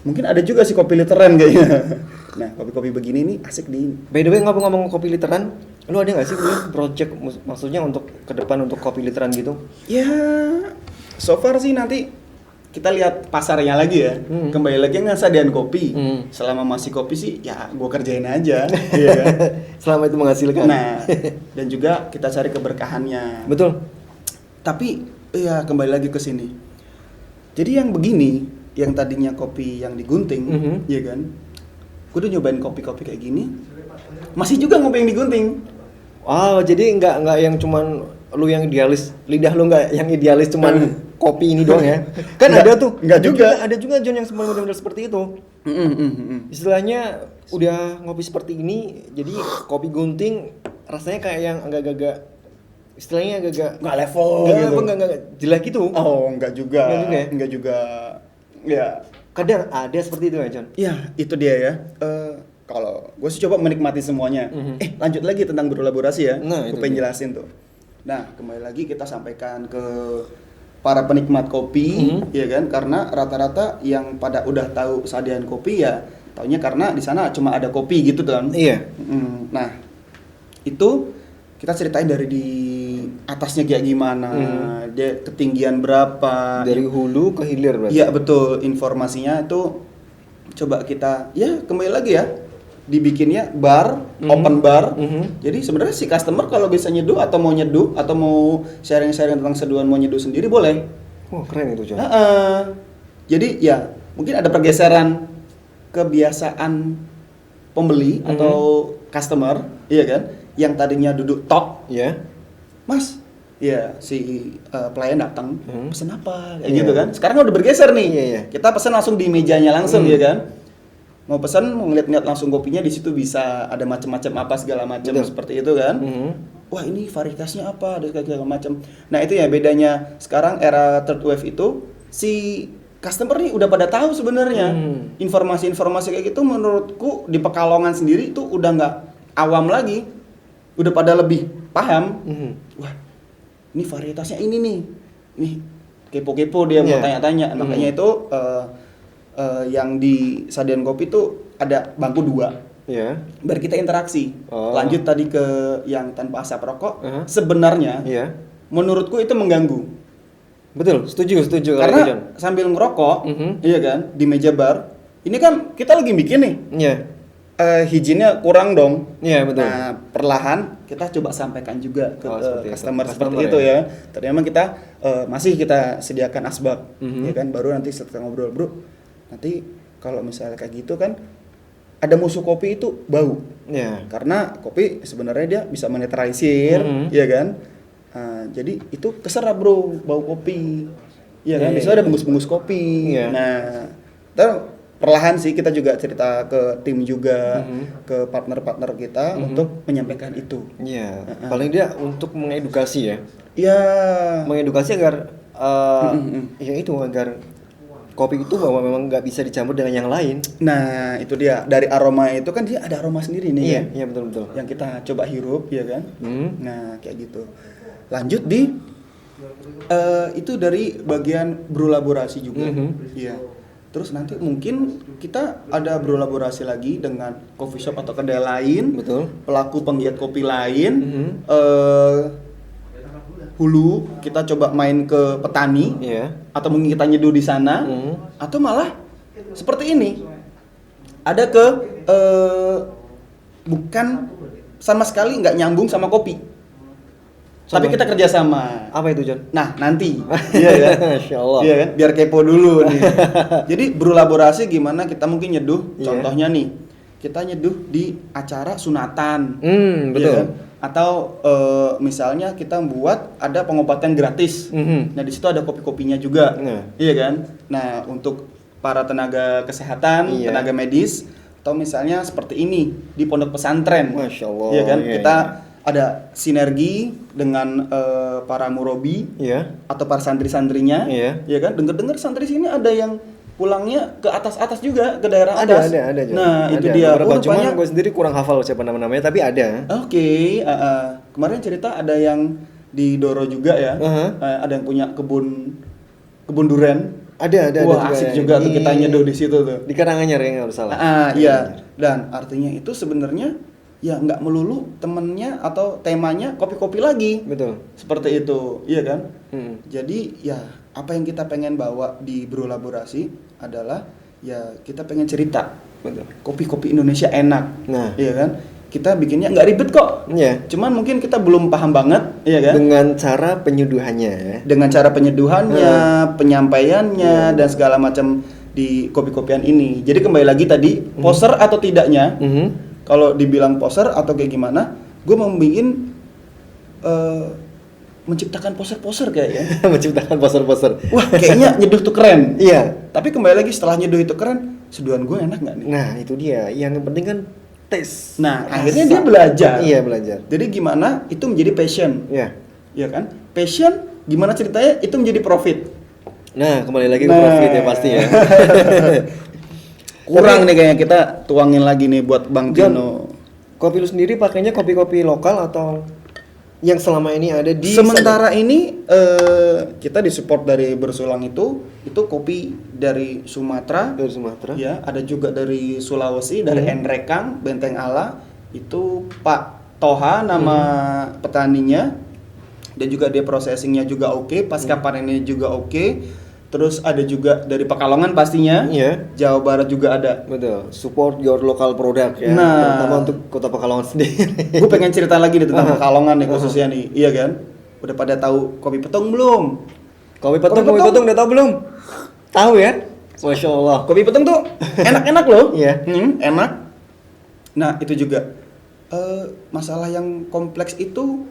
mungkin ada juga sih kopi literan kayaknya. Nah, kopi-kopi begini nih asik di. By the way, ngomong-ngomong kopi literan, lu ada nggak sih project maksudnya untuk ke depan untuk kopi literan gitu? Ya, so far sih nanti kita lihat pasarnya lagi ya. Kembali lagi nggak Sadian Kopi. Selama masih kopi sih ya gua kerjain aja. Iya kan? Selama itu menghasilkan. Nah, dan juga kita cari keberkahannya. Betul. Tapi ya kembali lagi ke sini. Jadi yang begini, yang tadinya kopi yang digunting, ya kan? Gue udah nyobain kopi-kopi kayak gini, masih juga ngopi yang digunting. Oh, jadi nggak yang cuman lu yang idealis, lidah lu nggak yang idealis cuman kopi ini doang ya? Kan Nggak, ada tuh. nggak juga. Ada juga John yang sebenarnya benar-benar seperti itu. Istilahnya udah ngopi seperti ini, jadi kopi gunting rasanya kayak yang agak-agak istilahnya agak-agak Nggak level gitu. Enggak jelek gitu. Oh, enggak juga. Nggak juga ya? Enggak juga. Ya. Kadang ada seperti itu ya, John. Ya, itu dia ya. Kalau gue sih coba menikmati semuanya. Lanjut lagi tentang berkolaborasi ya. Nah, Gue itu pengen dia. jelasin tuh. Nah, kembali lagi kita sampaikan ke para penikmat kopi, ya kan? Karena rata-rata yang pada udah tahu Sadian Kopi ya, taunya karena di sana cuma ada kopi gitu kan. Iya. Nah, itu kita ceritain dari di atasnya kayak gimana, dia ketinggian berapa, Dari hulu ke hilir berarti. iya betul, informasinya itu coba kita ya kembali lagi ya, dibikinnya bar, open bar. Jadi sebenarnya si customer kalau bisa nyeduh atau mau nyeduh atau mau sharing-sharing tentang seduhan mau nyeduh sendiri boleh. Wah, keren itu, John. Jadi ya mungkin ada pergeseran kebiasaan pembeli atau customer, iya kan, yang tadinya duduk tok, Ya. Mas, ya si pelayan datang, pesen apa, kayak Iya. gitu kan. Sekarang udah bergeser nih, Iya. kita pesen langsung di mejanya langsung, ya kan. Mau pesen, mau ngeliat-ngeliat langsung kopinya di situ bisa ada macam-macam apa segala macam Betul. seperti itu kan. Wah ini varietasnya apa, ada segala macam. Nah itu ya bedanya sekarang era third wave itu si customer nih udah pada tahu sebenarnya informasi-informasi kayak gitu. Menurutku di Pekalongan sendiri itu udah nggak awam lagi, udah pada lebih paham. Wah ini varietasnya ini nih, nih kepo-kepo dia mau Iya. tanya-tanya. Makanya itu yang di Sadean Kopi itu ada bangku 2 Ya. biar kita interaksi. Oh. Lanjut tadi ke yang tanpa asap rokok, Uh-huh. sebenarnya Iya. menurutku itu mengganggu. Betul, setuju kalau itu, John. Karena sambil ngerokok, iya kan, di meja bar, ini kan kita lagi bikin nih, Iya. hygiene-nya kurang dong. Iya, betul. Nah, perlahan kita coba sampaikan juga ke Seperti itu. customer seperti Customer itu ya. ya. Tadi memang kita masih kita sediakan asbak, ya kan, baru nanti setelah ngobrol, bro, nanti kalau misalnya kayak gitu kan, ada musuh kopi itu bau. Iya. Karena kopi sebenarnya dia bisa menetralisir, ya kan. Jadi itu keserap bro, bau kopi, ya kan. Iya, Bisa iya. ada bungkus-bungkus kopi. Iya. Nah, terus perlahan sih kita juga cerita ke tim juga, ke partner-partner kita untuk menyampaikan itu. Iya. Paling dia untuk mengedukasi ya. Ya, Mengedukasi agar ya itu agar kopi itu bahwa memang nggak bisa dicampur dengan yang lain. nah itu dia dari aroma itu kan dia ada aroma sendiri nih Iya, kan? iya betul betul. Yang kita coba hirup, ya kan. Nah kayak gitu. Lanjut di itu dari bagian berolaborasi juga, iya. Terus nanti mungkin kita ada berolaborasi lagi dengan coffee shop atau kedai lain, Betul. pelaku penggiat kopi lain, hulu kita coba main ke petani, Iya. atau mungkin kita nyeduh di sana, atau malah seperti ini, ada ke bukan sama sekali nggak nyambung sama kopi. Tapi kita kerjasama. Apa itu, John? Nah nanti, iya kan? Masya Allah. Iya kan? Biar kepo dulu nih. Jadi berolaborasi gimana kita mungkin nyeduh. Iya. Contohnya nih, kita nyeduh di acara sunatan. Betul. Iya kan? Atau misalnya kita buat ada pengobatan gratis. Nah di situ ada kopi-kopinya juga. Nah. Iya kan? Nah untuk para tenaga kesehatan, Iya. tenaga medis, atau misalnya seperti ini di pondok pesantren. Masya Allah. Iya kan? Iya, Kita iya. ada sinergi dengan para murobi Iya. atau para santri-santrinya, Iya. ya kan? Dengar-dengar santri sini ada yang pulangnya ke atas-atas juga, ke daerah atas. Ada, John. Nah, Ada. itu dia. Beberapa, cuman Rupanya, gue sendiri kurang hafal siapa nama-namanya, tapi ada. oke, kemarin cerita ada yang di Doro juga ya, ada yang punya kebun durian. Ada Wah, asik juga tuh kita nyeduh di situ tuh. Di Karanganyar ya, nggak salah. Iya. Dan artinya itu sebenarnya ya nggak melulu temennya atau temanya kopi-kopi lagi. Betul. Seperti itu, iya kan? Mm. Jadi ya apa yang kita pengen bawa di berolaborasi adalah ya kita pengen cerita Betul. kopi-kopi Indonesia enak, Nah. iya kan? Kita bikinnya nggak ribet kok. Iya. Cuman mungkin kita belum paham banget, iya kan? Dengan cara penyuduhannya. Dengan cara penyeduhannya, penyampaiannya dan segala macam di kopi-kopian ini. Jadi kembali lagi tadi poser atau tidaknya. Kalau dibilang poser atau kayak gimana, gue mau bikin menciptakan poser-poser kayaknya. Menciptakan poster-poster. Wah, kayaknya nyeduh tuh keren. Iya. Tapi kembali lagi setelah nyeduh itu keren, seduhan gue enak nggak nih? Nah, itu dia. Yang penting kan tes. Nah, Rasa. akhirnya dia belajar. Iya, belajar. Jadi gimana itu menjadi passion, Iya. ya kan? Passion gimana ceritanya itu menjadi profit. Nah, kembali lagi ke Nah. profit ya pasti ya. Kurang nih kayaknya kita tuangin lagi nih buat Bang John, Tino. Kopi lu sendiri pakainya kopi-kopi lokal atau yang selama ini ada di Sementara ini kita disupport dari Bersulang itu kopi dari Sumatera, dari Sumatera? ya ada juga dari Sulawesi, dari Enrekang, Benteng Ala, itu Pak Toha nama petaninya. dan juga dia processingnya juga oke, pasca panennya juga oke. Terus ada juga dari Pekalongan pastinya. Iya. Jawa Barat juga ada. Betul, support your local product ya, Nah. terutama untuk Kota Pekalongan sendiri. Gue pengen cerita lagi nih tentang Pekalongan nih khususnya nih, iya kan? Udah pada tahu Kopi Petung belum? Kopi Kopi Petung Petung. udah tahu belum? Tahu ya? Masya Allah. Kopi Petung tuh enak-enak loh. Iya. Enak. Nah itu juga masalah yang kompleks itu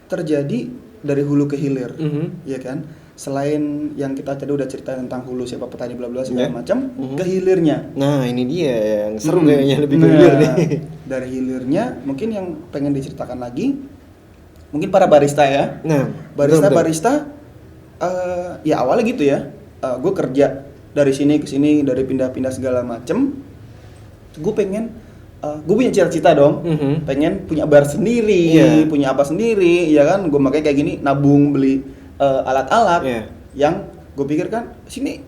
terjadi dari hulu ke hilir, ya kan? Selain yang kita tadi udah cerita tentang hulu siapa petani bla bla segala Iya. macam, ke hilirnya. Nah ini dia yang seru Mm-mm. kayaknya lebih ke Nah, hilir nih. Dari hilirnya mungkin yang pengen diceritakan lagi, mungkin para barista ya. Nah, Barista ya awalnya gitu ya. Gue kerja dari sini ke sini, dari pindah-pindah segala macem. Gue pengen, gue punya cita-cita dong. Pengen punya bar sendiri, Iya. punya apa sendiri, ya kan? Gue makanya kayak gini, nabung beli alat-alat Iya. yang gue pikir kan sini.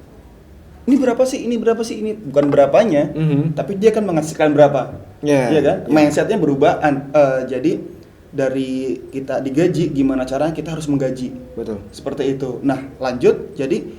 Ini berapa sih? Ini berapa sih? Ini bukan berapanya, tapi dia kan menghasilkan berapa, Iya. Iya kan? Mindsetnya berubah. Jadi dari kita digaji, gimana caranya kita harus menggaji. Betul. Seperti itu. Nah, lanjut. Jadi,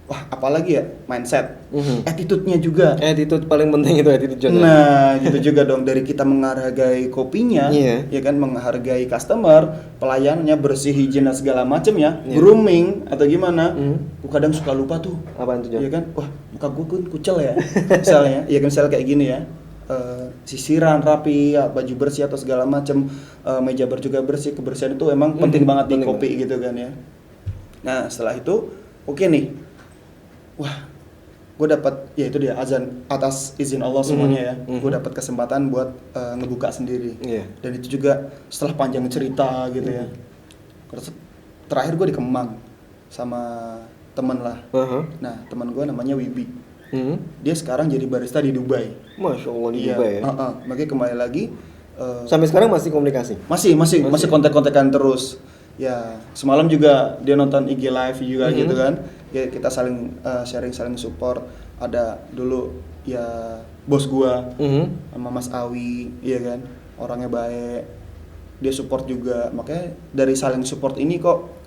wah, apalagi ya mindset, attitude-nya juga. Attitude paling penting itu attitude John. Nah, gitu juga dong dari kita menghargai kopinya, Iya. ya kan, menghargai customer, pelayanannya bersih, hijau dan segala macam ya, Iya. grooming atau gimana. Gue kadang suka lupa tuh. Apaan tuh John? Ya kan, wah muka gue kan kucel ya, misalnya, ya kan misalnya kayak gini ya, sisiran rapi, ya, baju bersih atau segala macem, meja bar juga bersih, kebersihan itu emang penting banget di penting kopi gitu kan ya. Nah setelah itu, oke nih, wah, gue dapat, ya itu dia azan atas izin Allah semuanya ya, gue dapat kesempatan buat ngebuka sendiri, Iya. dan itu juga setelah panjang cerita gitu ya. Terus terakhir gue di Kemang sama temen lah. Nah, teman gue namanya Wibi. Dia sekarang jadi barista di Dubai. Masya Allah di Iya, Dubai ya. Makanya kembali lagi Sampai sekarang masih komunikasi. masih kontak-kontakan terus. Ya, semalam juga dia nonton IG live juga gitu kan. Ya kita saling sharing, saling support. Ada dulu ya bos gua sama Mas Awi, iya kan. Orangnya baik. Dia support juga. Makanya dari saling support ini kok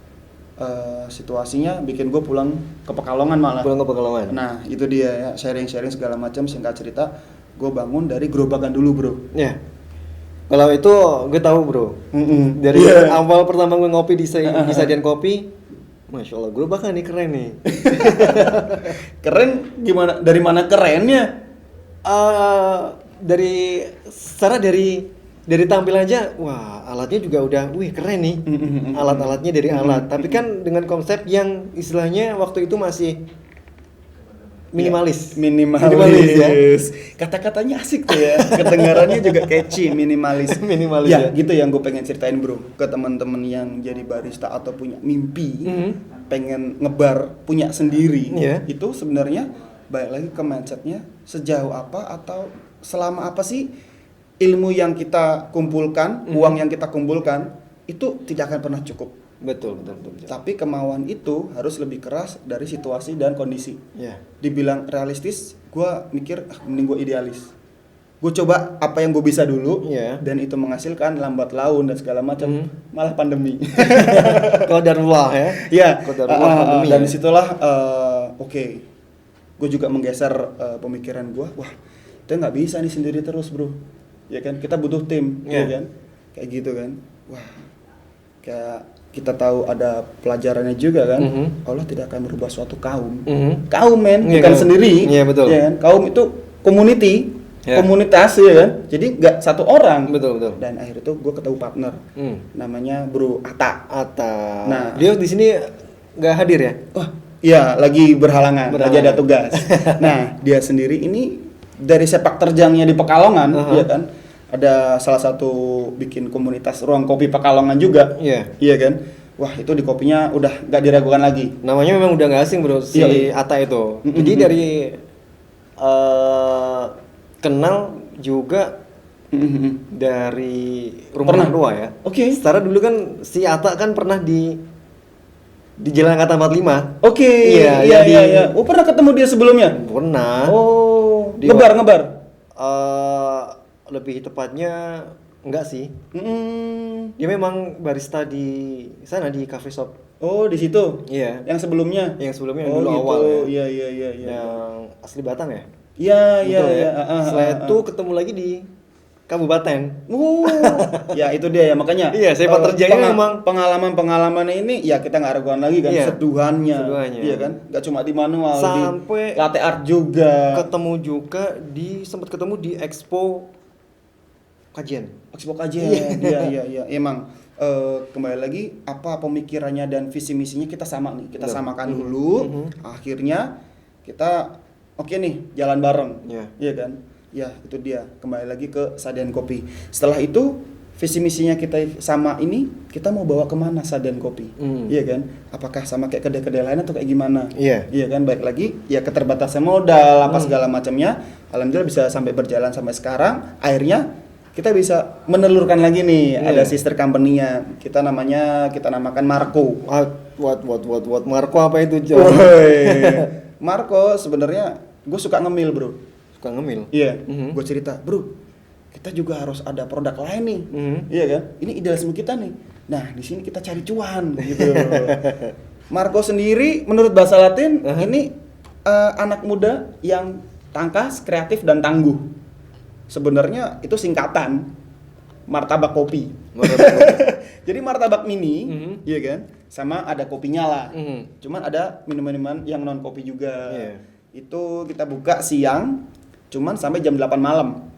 situasinya bikin gue pulang ke Pekalongan malah. Pulang ke Pekalongan. Nah itu dia ya, sharing-sharing segala macam. Singkat cerita, gue bangun dari gerobakan dulu bro. Ya. Kalau itu gue tahu bro. Dari Iya. awal pertama gue ngopi di Sajian Kopi, Masya Allah, gue bahkan nih keren nih. Keren gimana? Dari mana kerennya? Dari tampil aja, wah alatnya juga udah, wih keren nih. Alat-alatnya dari alat. Tapi kan dengan konsep yang istilahnya waktu itu masih minimalis. Minimalis ya. Kata-katanya asik tuh ya. Kedengarannya juga catchy, minimalis. Minimalis ya, ya. gitu yang gue pengen ceritain bro ke teman-teman yang jadi barista atau punya mimpi, pengen ngebar punya sendiri. Iya. Itu sebenarnya balik lagi ke mindsetnya, sejauh apa atau selama apa sih ilmu yang kita kumpulkan, uang yang kita kumpulkan itu tidak akan pernah cukup. Betul. Tapi kemauan itu harus lebih keras dari situasi dan kondisi. Ya. Dibilang realistis, gue mikir mending gue idealis. Gue coba apa yang gue bisa dulu, Iya. dan itu menghasilkan lambat laun dan segala macam, malah pandemi. Qadarullah ya. Ya, Qadarullah pandemi dan ya. disitulah oke, gue juga menggeser pemikiran gue, wah kita nggak bisa nih sendiri terus bro, ya kan kita butuh tim, ya Iya. kan, kayak gitu kan, wah kayak kita tahu ada pelajarannya juga kan, Allah tidak akan merubah suatu kaum, kaum men, Iya, bukan kaum. sendiri, Iya, betul. ya kan? Kaum itu community, Ya. komunitas ya kan, jadi nggak satu orang, Betul. dan akhirnya tuh gue ketemu partner, Hmm. namanya Bro Atta. Atta. Nah. Dia di sini nggak hadir ya? Wah, iya lagi berhalangan, lagi ada Berhalangan. tugas. Nah, dia sendiri ini dari sepak terjangnya di Pekalongan, ya kan. Ada salah satu bikin komunitas ruang kopi Pekalongan juga. Iya. Iya kan. Wah, itu di kopinya udah nggak diragukan lagi. Namanya memang udah nggak asing bro, si Iya. Atta itu. Jadi dari kenal juga dari rumah Pernah? kedua ya. Oke. Secara dulu kan si Atta kan pernah di Jalan Angkatan 45. Oke. Iya, Iya, jadi- iya, iya. Oh, pernah ketemu dia sebelumnya? Pernah. Oh, Di ngebar. lebih tepatnya Enggak sih. Mm-mm. Dia memang barista di sana di cafe shop. Oh, di situ. Iya. Yang sebelumnya. Yang sebelumnya yang Oh, dulu gitu. awal ya. Iya, iya, iya, iya. Yang asli Batang ya? Iya, iya, Betul iya. ya. Setelah itu ketemu lagi di kabupaten. Ya itu dia ya, makanya Iya, sepak terjangnya memang- pengalaman ini ya kita nggak ragukan lagi kan, Iya, seduhannya. seduhannya. Iya kan, nggak cuma di manual, Sampai di latte art juga. Ketemu juga sempat ketemu di Expo kajian. Expo kajian, iya, emang kembali lagi apa pemikirannya dan visi misinya kita sama nih, kita Betul. samakan dulu, akhirnya kita oke nih jalan bareng, Iya. iya kan? Ya itu dia, kembali lagi ke Sadean Kopi. Setelah itu visi misinya kita sama ini, kita mau bawa kemana Sadean Kopi, iya kan? Apakah sama kayak kedai-kedai lain atau kayak gimana? Iya. Iya kan, baik lagi ya keterbatasan modal apa segala macamnya. Alhamdulillah bisa sampai berjalan sampai sekarang. Akhirnya kita bisa menelurkan lagi nih, Iya. ada sister company-nya. Kita namakan Marco. What Marco apa itu, John? Woi. Marco sebenarnya gue suka ngemil, Bro. Suka ngemil. Iya. Mhm. Gue cerita, "Bro, kita juga harus ada produk lain nih." Mhm. Iya kan? Ini idealisme kita nih. Nah, di sini kita cari cuan gitu. Marco sendiri menurut bahasa Latin ini anak muda yang tangkas, kreatif dan tangguh. Sebenarnya itu singkatan martabak kopi. Jadi martabak mini, iya kan? Sama ada kopinya lah. Cuman ada minuman-minuman yang non kopi juga. Iya. Itu kita buka siang, cuman sampai jam 8 malam.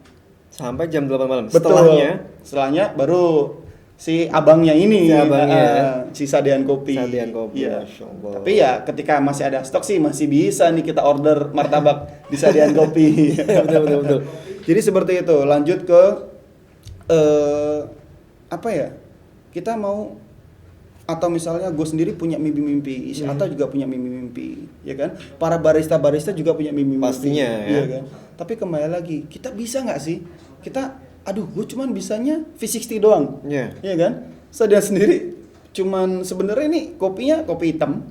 Sampai jam 8 malam. Betul. Setelahnya baru si abangnya ini, Si abangnya. si Sadean Kopi. Sadean Kopi, Iya. Masya Allah. Tapi ya ketika masih ada stok sih masih bisa nih kita order martabak di Sadean Kopi. betul. Jadi seperti itu. Lanjut ke apa ya? Kita mau atau misalnya gue sendiri punya mimpi-mimpi, Atta juga punya mimpi-mimpi, ya kan? Para barista juga punya mimpi-mimpi. Pastinya, ya. Iya kan? Tapi kembali lagi, kita bisa nggak sih? Aduh, gue cuman bisanya V60 doang. Iya. Iya kan? Sadean sendiri cuman sebenarnya ini kopinya kopi hitam.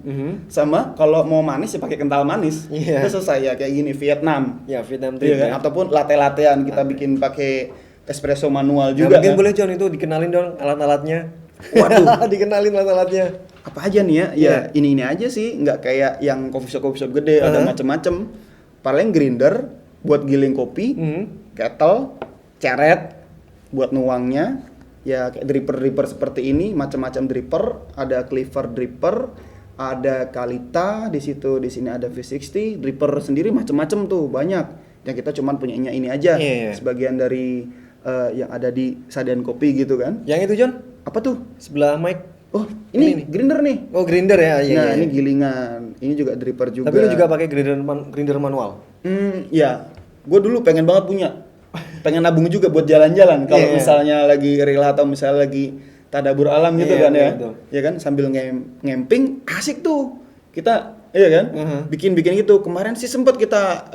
Sama kalau mau manis ya pakai kental manis. Iya. Itu selesai ya kayak gini Vietnam. Ya, Vietnam Iya trip kan? ya. Ataupun latte-lattean kita bikin pakai espresso manual Nah, juga. mungkin kan? boleh John itu dikenalin dong alat-alatnya. Waduh. Dikenalin alat-alatnya. Apa aja nih ya? Ya ini aja sih, nggak kayak yang coffee shop gede ada macem-macem. Paling grinder buat giling kopi, kettle, ceret buat nuangnya, ya kayak dripper seperti ini, macam-macam dripper, ada cleaver dripper, ada Kalita di situ, di sini ada V60, dripper sendiri macam-macam tuh banyak. Yang kita cuman punyanya ini aja, Iya. sebagian dari yang ada di Sadean Kopi gitu kan. Yang itu John? Apa tuh? Sebelah mic. Oh, ini grinder nih. Oh, grinder ya. Iya, Nah, iya. ini gilingan. Ini juga dripper juga. Tapi lu juga pakai grinder manual. Ya. Gue dulu pengen banget punya. Pengen nabung juga buat jalan-jalan kalau Iya. misalnya lagi rela atau misalnya lagi tadabur alam gitu Iya, kan ya. betul. Ya kan sambil ngemping asik tuh. Kita iya kan? Bikin-bikin gitu. Kemarin sih sempet kita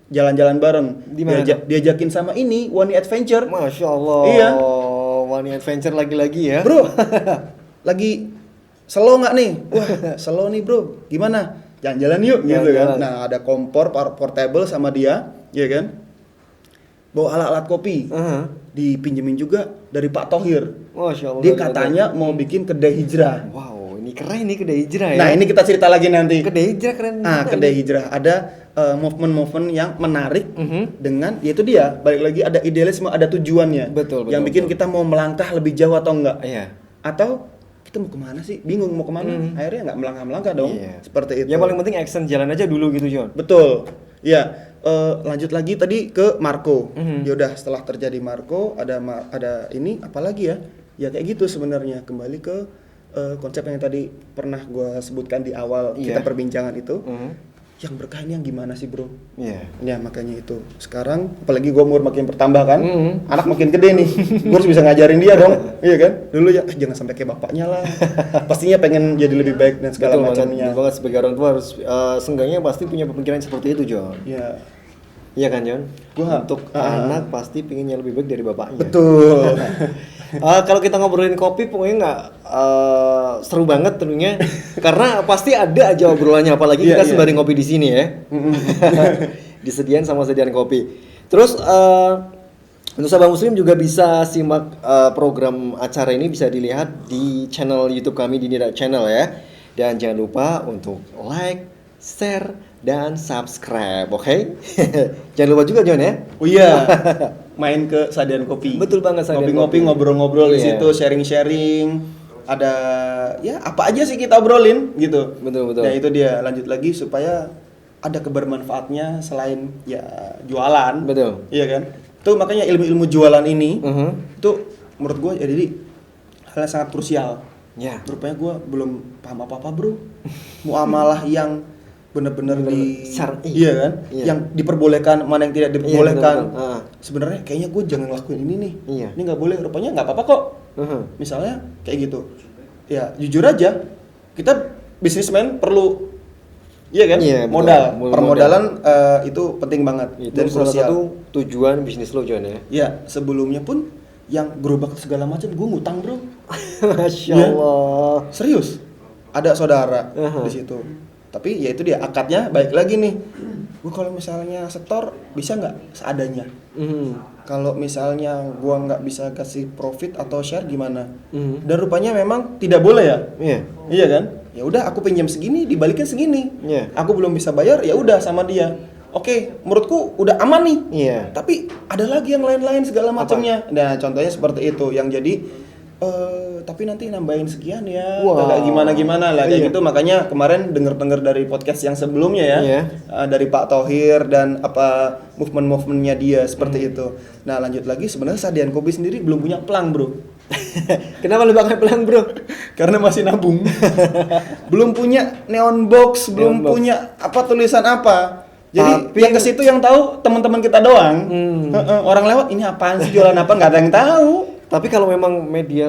jalan-jalan bareng. Di mana Diajakin sama ini Wani Adventure. Masya Allah. Iya. Wani Adventure lagi-lagi ya. Bro, lagi slow nggak nih? Wah, slow nih bro. Gimana? Jalan-jalan yuk gitu kan. Jalan-jalan. Nah, ada kompor portable sama dia, ya kan? Bawa alat-alat kopi. Dipinjemin juga dari Pak Thohir. Masya Allah. Dia katanya mau bikin kedai hijrah. Wow, ini keren nih kedai hijrah ya. Nah, ini kita cerita lagi nanti. kedai hijrah keren. Ah, kedai hijrah ada movement-movement yang menarik dengan yaitu dia balik lagi ada idealisme, ada tujuannya. Betul, yang bikin kita mau melangkah lebih jauh atau enggak. Iya. Atau kita mau kemana sih? Bingung mau kemana? Akhirnya nggak melangkah-melangkah dong. Iya. Seperti itu. Yang paling penting action jalan aja dulu gitu, John. Betul. Ya, lanjut lagi tadi ke Marco. Ya udah setelah terjadi Marco ada ini apalagi ya? Ya kayak gitu sebenarnya. Kembali ke konsep yang tadi pernah gua sebutkan di awal kita Iya. perbincangan itu. Yang berkah ini yang gimana sih, Bro? Iya. Ya makanya itu. Sekarang apalagi gua umur makin bertambah kan, anak makin gede nih. Gua harus bisa ngajarin dia dong. Iya kan? Dulu ya jangan sampai kayak bapaknya lah. Pastinya pengen jadi lebih baik dan segala macamnya. Betul banget sebagai orang tua harus seenggaknya pasti punya pemikiran seperti itu, John. Ya. Iya kan, John? Gua- Untuk anak pasti pinginnya lebih baik dari bapaknya. Betul. Kalau kita ngobrolin kopi pokoknya nggak seru banget tentunya karena pasti ada aja obrolannya apalagi Iya, kita iya. sembari ngopi di sini ya. Disediain sama sediaan kopi. Terus Untuk sahabat muslim juga bisa simak program acara ini bisa dilihat di channel YouTube kami di Nida Channel ya. Dan jangan lupa untuk like, share, dan subscribe, oke? Jangan lupa juga John ya. Oh iya, main ke Sadian Kopi. Betul banget, Sadian Ngopi-ngopi, Kopi. ngobrol-ngobrol di Iya. situ, sharing-sharing. Ada ya apa aja sih kita obrolin gitu. Betul. Nah itu dia, lanjut lagi supaya ada kebermanfaatnya selain ya jualan. Betul. Iya kan? Itu makanya ilmu-ilmu jualan ini Mhm. itu menurut gue ya jadi hal yang sangat krusial. Ya. Rupanya gue belum paham apa-apa bro. Muamalah yang bener-bener di syar'i. iya kan? Iya. Yang diperbolehkan, mana yang tidak diperbolehkan. betul. Sebenarnya kayaknya gue jangan ngelakuin ini nih. Iya. Ini nggak boleh. Rupanya nggak apa-apa kok. Misalnya kayak gitu. Ya jujur aja, kita bisnismen perlu iya kan? Iya, betul. Modal. Modal. Permodalan itu penting banget Itu dan salah krusial. satu tujuan bisnis lo John ya. Ya, sebelumnya pun yang gerobak segala macam gue ngutang, Bro. Masya Iya. Allah. Serius. Ada saudara Aha. di situ. Tapi ya itu dia akadnya baik lagi nih. Gue kalau misalnya setor bisa nggak seadanya? Kalau misalnya gua nggak bisa kasih profit atau share gimana? Dan rupanya memang tidak boleh ya? Iya. Iya kan? Ya udah aku pinjam segini, dibalikin segini. Iya. Aku belum bisa bayar, ya udah sama dia. Oke, menurutku udah aman nih. Iya. Tapi ada lagi yang lain-lain segala macamnya. Nah, contohnya seperti itu yang jadi tapi nanti nambahin sekian ya. Wah. Kagak gimana-gimana lah kayak Iya. gitu. Makanya kemarin denger-denger dari podcast yang sebelumnya ya. Iya. Dari Pak Thohir dan apa movement-movementnya dia seperti itu. Nah, lanjut lagi sebenarnya Sadian Kopi sendiri belum punya pelang, Bro. Kenapa lu bakal pelang bro? Karena masih nabung. Belum punya neon box, belum Neon box. punya apa tulisan apa. Jadi Tapi- yang ke situ yang tahu teman-teman kita doang. Heeh, orang lewat ini apaan sih jualan apa nggak ada yang tahu. Tapi kalau memang media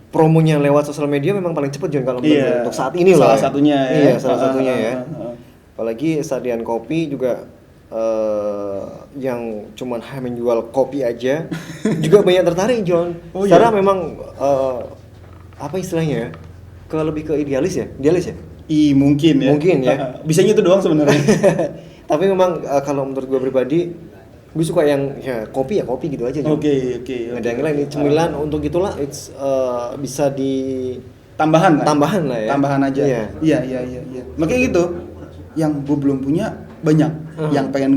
promonya lewat sosial media memang paling cepat John kalau menurut untuk saat ini salah loh. satunya ya. Iya, salah satunya ya. Heeh. Apalagi Sadian Kopi juga yang cuman hanya menjual kopi aja juga banyak tertarik John. Oh, iya? Karena memang apa istilahnya ya? Lebih ke idealis ya? Idealis ya? Mungkin ya. Mungkin ya. Bisanya itu doang sebenarnya. Tapi memang kalau menurut gue pribadi gue suka yang ya kopi gitu aja John. Oke. Nggak ada yang lain, ini cemilan untuk itulah it's bisa di Tambahan lah. Tambahan lah ya. Tambahan aja. Iya. Iya. Makanya gitu. Yang gue belum punya banyak. Yang pengen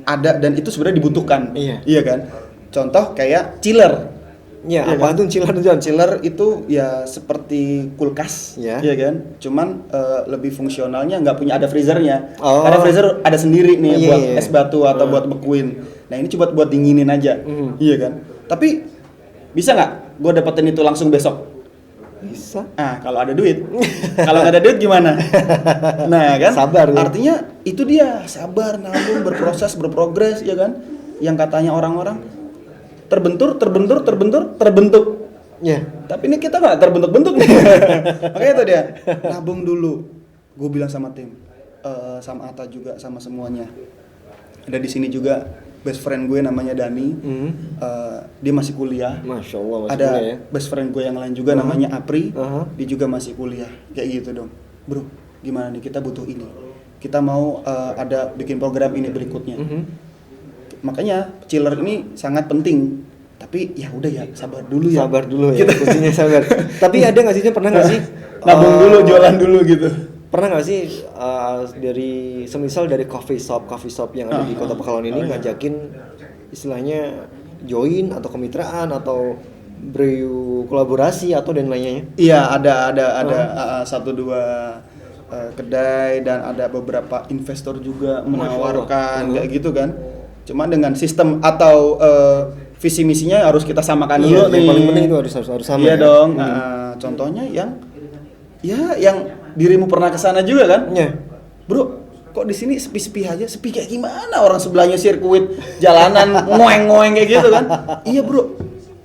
ada dan itu sebenarnya dibutuhkan. Iya. kan? Contoh kayak chiller. Ya, Iya apa kan? tuh chiller John? Chiller itu ya seperti kulkas, Iya. iya kan? Cuman lebih fungsionalnya nggak punya ada freezernya. Oh. Ada freezer ada sendiri nih Iya, buat iya. es batu atau buat bekuin. Nah ini coba buat dinginin aja, iya kan? Tapi bisa nggak gue dapetin itu langsung besok? Bisa. Ah kalau ada duit, kalau nggak ada duit gimana? Nah kan? Sabar, ya. Artinya itu dia sabar, nabung, berproses, berprogres, ya kan? Yang katanya orang-orang terbentur. Ya. Tapi ini kita nggak terbentuk-bentuk nih. Makanya itu dia. Nabung dulu. Gue bilang sama tim, sama Ata juga, sama semuanya. Ada di sini juga best friend gue namanya Dani. Dia masih kuliah. Masya Allah masih Ada kuliah ya. best friend gue yang lain juga namanya Apri. Dia juga masih kuliah. Kayak gitu dong. Bro, gimana nih? Kita butuh ini. Kita mau ada bikin program ini berikutnya. Makanya chiller ini sangat penting. Tapi ya udah ya, sabar dulu ya. Sabar dulu ya. Kuncinya sabar. Tapi ada nggak sih John, pernah nggak sih Nabung dulu, jualan dulu gitu. Pernah nggak sih dari semisal dari coffee shop yang ada di Kota Pekalongan ini ngajakin istilahnya join atau kemitraan atau kolaborasi atau dan lainnya? Iya, ada 1-2 kedai dan ada beberapa investor juga menawarkan kayak gitu kan. Cuma dengan sistem atau visi misinya harus kita samakan dulu nih. Yang paling penting itu harus sama. Iya ya? dong. Contohnya yang dirimu pernah kesana juga kan? Iya. Bro, kok di sini sepi-sepi aja? Sepi kayak gimana? Orang sebelahnya sirkuit, jalanan ngoeng-ngoeng kayak gitu kan? Iya bro,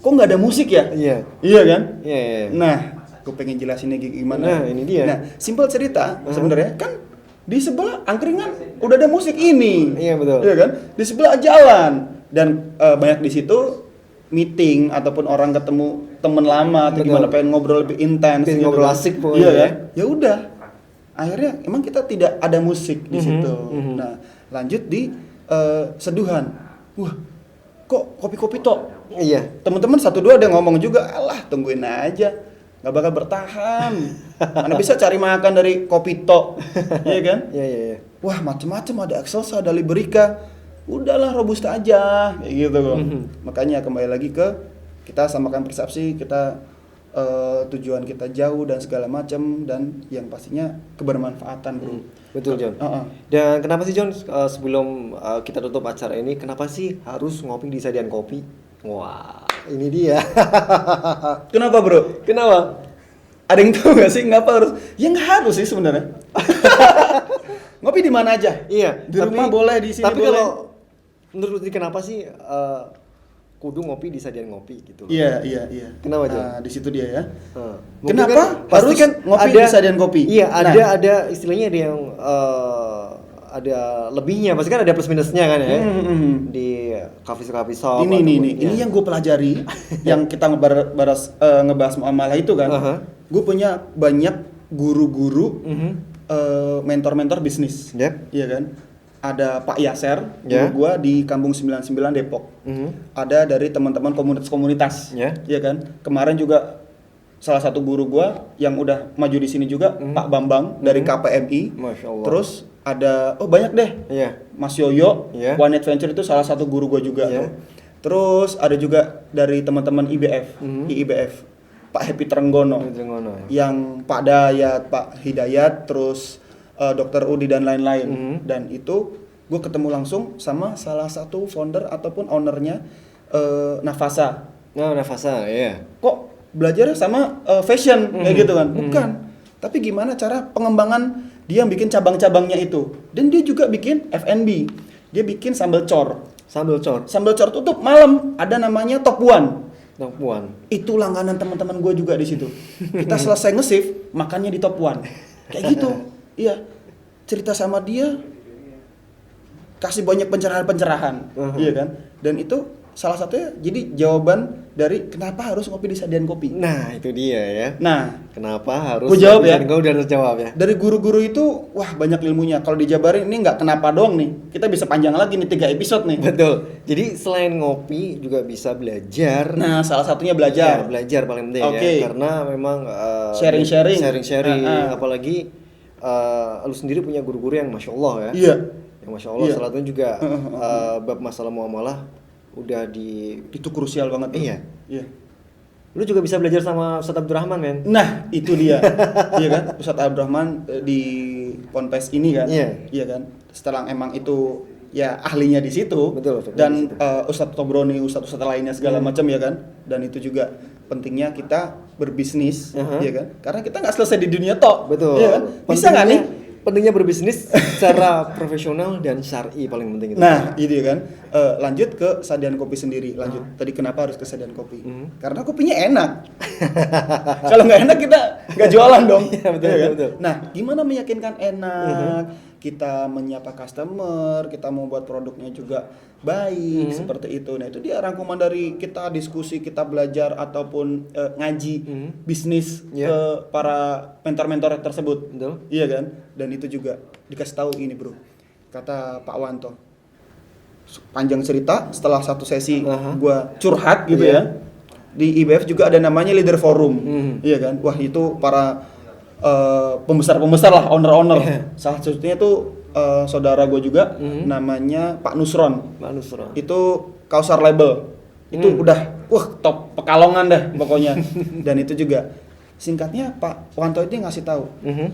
kok nggak ada musik ya? Iya. Iya kan? Iya. Nah, gue pengen jelasinnya gimana? Nah, ini dia. Nah, simpel cerita sebenarnya kan di sebelah angkringan udah ada musik ini. Iya, betul. Iya kan? Di sebelah jalan dan banyak di situ meeting ataupun orang ketemu temen lama atau Betul. gimana pengen ngobrol lebih intens Pengen gitu ngobrol kan. asik pokoknya Iya ya. kan? Ya udah. Akhirnya emang kita tidak ada musik di situ. Nah, lanjut di seduhan. Wah, kok kopi-kopi tok. Iya. Teman-teman satu dua ada ngomong juga, alah tungguin aja, nggak bakal bertahan. Mana bisa cari makan dari kopi tok, iya kan? Iya. Wah macem-macem, ada Excelsa, ada Liberica, udahlah Robusta aja, kayak gitu kok. Makanya kembali lagi ke kita samakan persepsi, kita tujuan kita jauh dan segala macam, dan yang pastinya kebermanfaatan bro. Betul John. Dan kenapa sih John, sebelum kita tutup acara ini, kenapa sih harus ngopi di Sajian Kopi? Wah, ini dia. Kenapa bro? Kenapa? Ada yang tahu nggak sih ngapa harus? Ya nggak harus sih sebenarnya. Ngopi di mana aja? Iya. Di rumah boleh, di sini tapi boleh. kalau menurut lu kenapa sih kudu ngopi di Sajian Kopi gitu? Iya. Kenapa John? Nah, di situ dia ya. Mungkin Kenapa kan, pasti harus kan ngopi di Sajian Kopi? Iya, Nah. ada istilahnya ada yang ada lebihnya, pasti kan ada plus minusnya kan ya. Di coffee shop. Ini yang gue pelajari, yang kita ngebahas muamalah itu kan. Gue punya banyak guru-guru, mentor-mentor bisnis. Yep. Iya kan? Ada Pak Yaser, Ya. guru gue di Kampung 99 Depok. Ada dari teman-teman komunitas-komunitas. Ya. Iya kan? Kemarin juga salah satu guru gue yang udah maju di sini juga, Pak Bambang dari KPMI. Masya Allah. Terus ada, banyak deh. Iya. Mas Yoyo, Iya. One Adventure itu salah satu guru gue juga. Iya. Tuh. Terus ada juga dari teman-teman IBF, IIBF, Pak Happy Trenggono, yang Pak Dayat, Pak Hidayat, terus Dr. Udi dan lain-lain. Dan itu gue ketemu langsung sama salah satu founder ataupun ownernya Navasa. Nah, Navasa, iya. Kok belajarnya sama fashion kayak gitu kan? Bukan. Tapi gimana cara pengembangan dia bikin cabang-cabangnya itu. Dan dia juga bikin F&B. Dia bikin sambal cor. Sambal cor. Sambal cor tutup malam, ada namanya Top One. Top One. Itu langganan teman-teman gue juga di situ. Kita selesai nge-shift, makannya di Top One. Kayak gitu. Iya. Cerita sama dia, kasih banyak pencerahan-pencerahan. Iya kan? Dan itu salah satunya jadi jawaban dari kenapa harus ngopi di Sajian Kopi. Nah, itu dia ya. Nah, Kenapa harus Gua jawab ya. Kau udah harus jawab ya. dari guru-guru itu, wah banyak ilmunya. Kalau dijabarin ini nggak kenapa doang nih. Kita bisa panjang lagi nih 3 episode nih. Betul. Jadi selain ngopi juga bisa belajar. Nah, salah satunya Ya, belajar. belajar paling penting Oke. ya. Karena memang Sharing-sharing. Apalagi lu sendiri punya guru-guru yang masya Allah ya. Iya. Yang masya Allah. Iya. Salah satunya juga bab masalah muamalah udah di. Itu krusial banget. Bro. Iya. Lu juga bisa belajar sama Ustadz Abdurrahman men. Nah, itu dia. Iya kan? Ustadz Abdurrahman di Ponpes ini kan. Iya. Iya kan? Setelah emang itu ya ahlinya di situ. Betul. Dan Ustadz Tobroni, Ustadz lainnya segala macam ya kan. Dan itu juga pentingnya kita berbisnis, ya kan? Karena kita nggak selesai di dunia tok. Betul. Iya kan? Bisa nggak nih? Pentingnya berbisnis secara profesional dan syar'i paling penting itu. Nah, itu kan. Lanjut ke Sajian Kopi sendiri. Lanjut. Tadi kenapa harus ke Sajian Kopi? Karena kopinya enak. Kalau nggak enak kita nggak jualan dong. Iya, betul, Iya kan? betul. Nah, gimana meyakinkan enak? Kita menyapa customer, kita membuat produknya juga baik seperti itu. Nah, itu dia rangkuman dari kita diskusi, kita belajar ataupun ngaji bisnis ke para mentor-mentor tersebut. Betul. Iya kan? Dan itu juga dikasih tahu ini, Bro. Kata Pak Wanto. Panjang cerita, setelah satu sesi gua curhat gitu ya. Di IBF juga ada namanya leader forum. Iya kan? Wah, itu para pembesar-pembesar lah, owner-owner. Salah satunya tuh saudara gue juga, namanya Pak Nusron. Pak Nusron. Itu Kausar Label. Itu udah, top Pekalongan dah pokoknya. Dan itu juga singkatnya Pak Wanto ini ngasih tahu.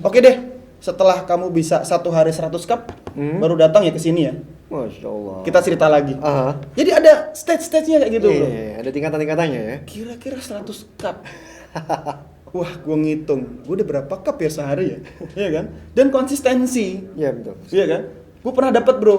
Oke deh, setelah kamu bisa 1 hari 100 cup, baru datang ya ke sini ya. Masya Allah. Kita cerita lagi. Aha. Jadi ada stage-stage-nya kayak gitu, Bro. Iya, ada tingkatan-tingkatannya ya. Kira-kira 100 cup. Wah, gue ngitung, gue udah berapa cup ya sehari ya? Iya kan? Dan konsistensi. Iya betul. Iya kan? Gue pernah dapat, Bro.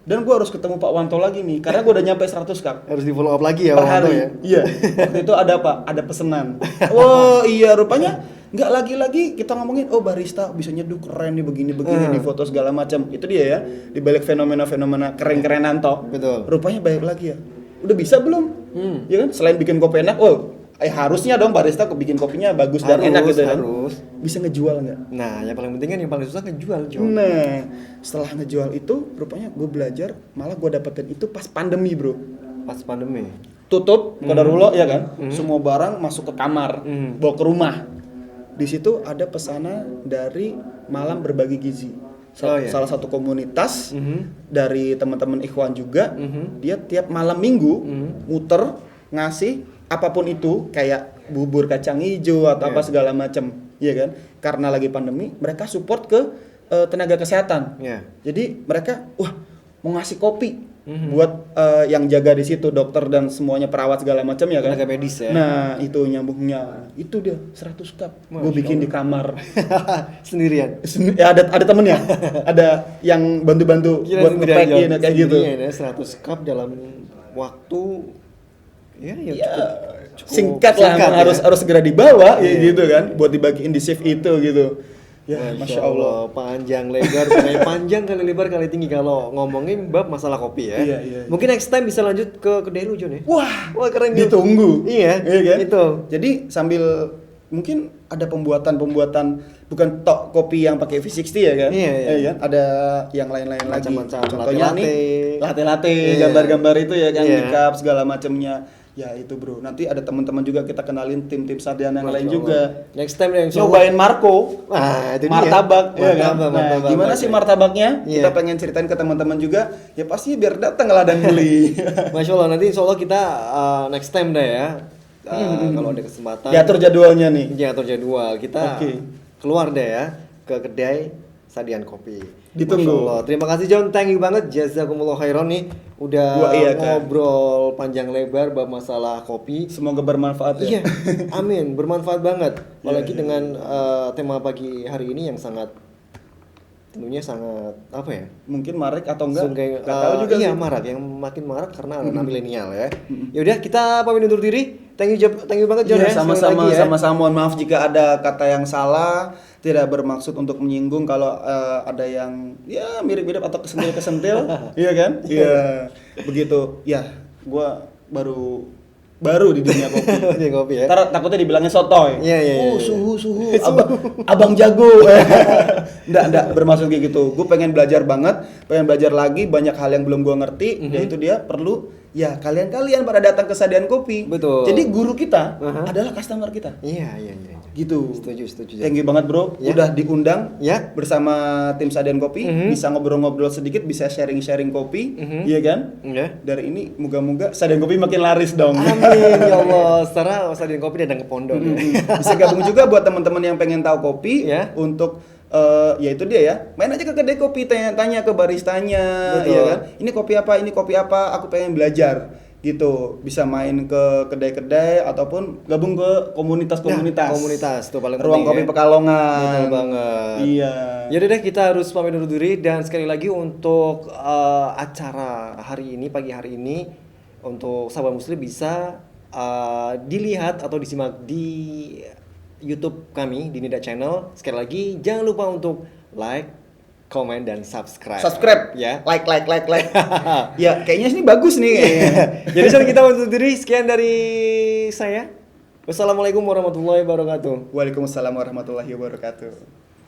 Dan gue harus ketemu Pak Wanto lagi nih, karena gue udah nyampe 100 cup. Harus di follow up lagi ya Per Pak Wanto hari. ya. Iya. Waktu itu ada apa? Ada pesanan. Oh iya, rupanya nggak lagi-lagi kita ngomongin, barista bisa nyeduh keren nih begini-begini di foto segala macam. Itu dia ya. Di balik fenomena-fenomena keren-kerenan toh. Betul. Rupanya balik lagi ya. Udah bisa belum? Ya kan? Selain bikin kopi enak, harusnya dong barista bikin kopinya bagus dan enak gitu kan. Harus. Bisa ngejual nggak? Nah, yang paling penting kan yang paling susah ngejual, Jo. Nah, setelah ngejual itu, rupanya gue belajar, malah gue dapetin itu pas pandemi, Bro. Pas pandemi. tutup qadarullah ya kan, semua barang masuk ke kamar, bawa ke rumah. Di situ ada pesanan dari Malam Berbagi Gizi. Salah satu komunitas dari teman-teman Ikhwan juga, dia tiap malam minggu muter ngasih apapun itu kayak bubur kacang hijau atau apa segala macam, ya kan? Karena lagi pandemi, mereka support ke tenaga kesehatan. Jadi mereka mau ngasih kopi buat yang jaga di situ, dokter dan semuanya, perawat segala macam ya kan. Tenaga medis ya. Nah, itu nyambungnya. Itu dia 100 cup. Gue bikin di kamar. Sendirian. Ya ada temennya. Ada yang bantu-bantu buat nge-pack-in kayak gitu. Ya, 100 cup dalam waktu cukup Singkat lah, ya. harus segera dibawa ya gitu kan, buat dibagiin di shift itu gitu. Ya, Masya Allah. Panjang lebar, bukan panjang kali lebar kali tinggi kalau ngomongin bab masalah kopi ya. Iya. Mungkin next time bisa lanjut ke kedai lu Jon ya. Wah, Keren juga. ditunggu. Iya kan? itu. Jadi sambil mungkin ada pembuatan bukan tok kopi yang pakai V60 ya kan? Iya. Kan? Ada yang lain-lain lagi. Macam-macam, Contohnya latte-latte. nih latte, Iya. gambar-gambar itu ya kan, Iya. di cup segala macamnya. Ya itu bro, nanti ada teman-teman juga kita kenalin tim-tim Sadian yang lain Masya juga. Allah. Next time yang Nyobain Marco. Itu dia. Martabak, ya kan? Nah, Martabak. gimana sih martabaknya? Iya. Kita pengen ceritain ke teman-teman juga. Ya pasti biar datang lah dan beli. Masya Allah, nanti insya Allah kita next time dah ya. Kalau ada kesempatan. Diatur jadwalnya nih. Diatur jadwal. Kita Oke. keluar deh ya ke kedai Sadian Kopi. Ditunggu. Masya Allah. Terima kasih Jon, thank you banget. Jazakumullah khairan nih. Udah Wah, iya, Kak. ngobrol panjang lebar bab masalah kopi. Semoga bermanfaat ya. Iya, amin. Bermanfaat banget. Apalagi Iya. dengan tema pagi hari ini yang tentunya sangat apa ya? Mungkin marak atau enggak? Nggak Nggak tahu juga iya sih. marak, yang makin marak karena anak milenial ya. Ya udah kita pamit undur diri. Thank you banget Jon Iya, ya. sama-sama, sekali lagi ya. sama-sama. Mohon maaf jika ada kata yang salah, tidak bermaksud untuk menyinggung. Kalau ada yang ya mirip-mirip atau kesentil-kesentil, iya kan? Iya, begitu. Ya, gua baru di dunia kopi. Di kopi ya. Ntar takutnya dibilangnya sotoy. Iya. Suhu. Abang jago. Nggak bermaksud kayak gitu. Gue pengen belajar banget, pengen belajar lagi, banyak hal yang belum gue ngerti. Yaitu dia perlu ya kalian pada datang ke Sadian Kopi. Betul. Jadi guru kita adalah customer kita. Iya. Gitu. Setuju. Thank you banget bro, Ya. udah diundang Ya. bersama tim Sadian Kopi, bisa ngobrol-ngobrol sedikit, bisa sharing-sharing kopi, iya kan? Ya. Dari ini moga-moga Sadian Kopi makin laris dong. Amin ya Allah. Secara Sadian Kopi datang ke pondok. Ya. Bisa gabung juga buat teman-teman yang pengen tahu kopi Ya. untuk ya itu dia ya, main aja ke kedai kopi, tanya-tanya ke baristanya. Betul. Ya kan, ini kopi apa, aku pengen belajar gitu. Bisa main ke kedai-kedai ataupun gabung ke komunitas-komunitas. Nah, komunitas, itu paling Ruang penting Kopi ya. Pekalongan. Betul banget. Iya. Ya udah deh, kita harus pamit undur diri, dan sekali lagi untuk acara hari ini, pagi hari ini, untuk sahabat muslim bisa dilihat atau disimak di YouTube kami di Nida Channel. Sekali lagi jangan lupa untuk like, komen, dan subscribe. Ya, Ya. like. Ya, kayaknya ini bagus nih. Jadi sampai kita undur diri. Sekian dari saya. Wassalamualaikum warahmatullahi wabarakatuh. Waalaikumsalam warahmatullahi wabarakatuh.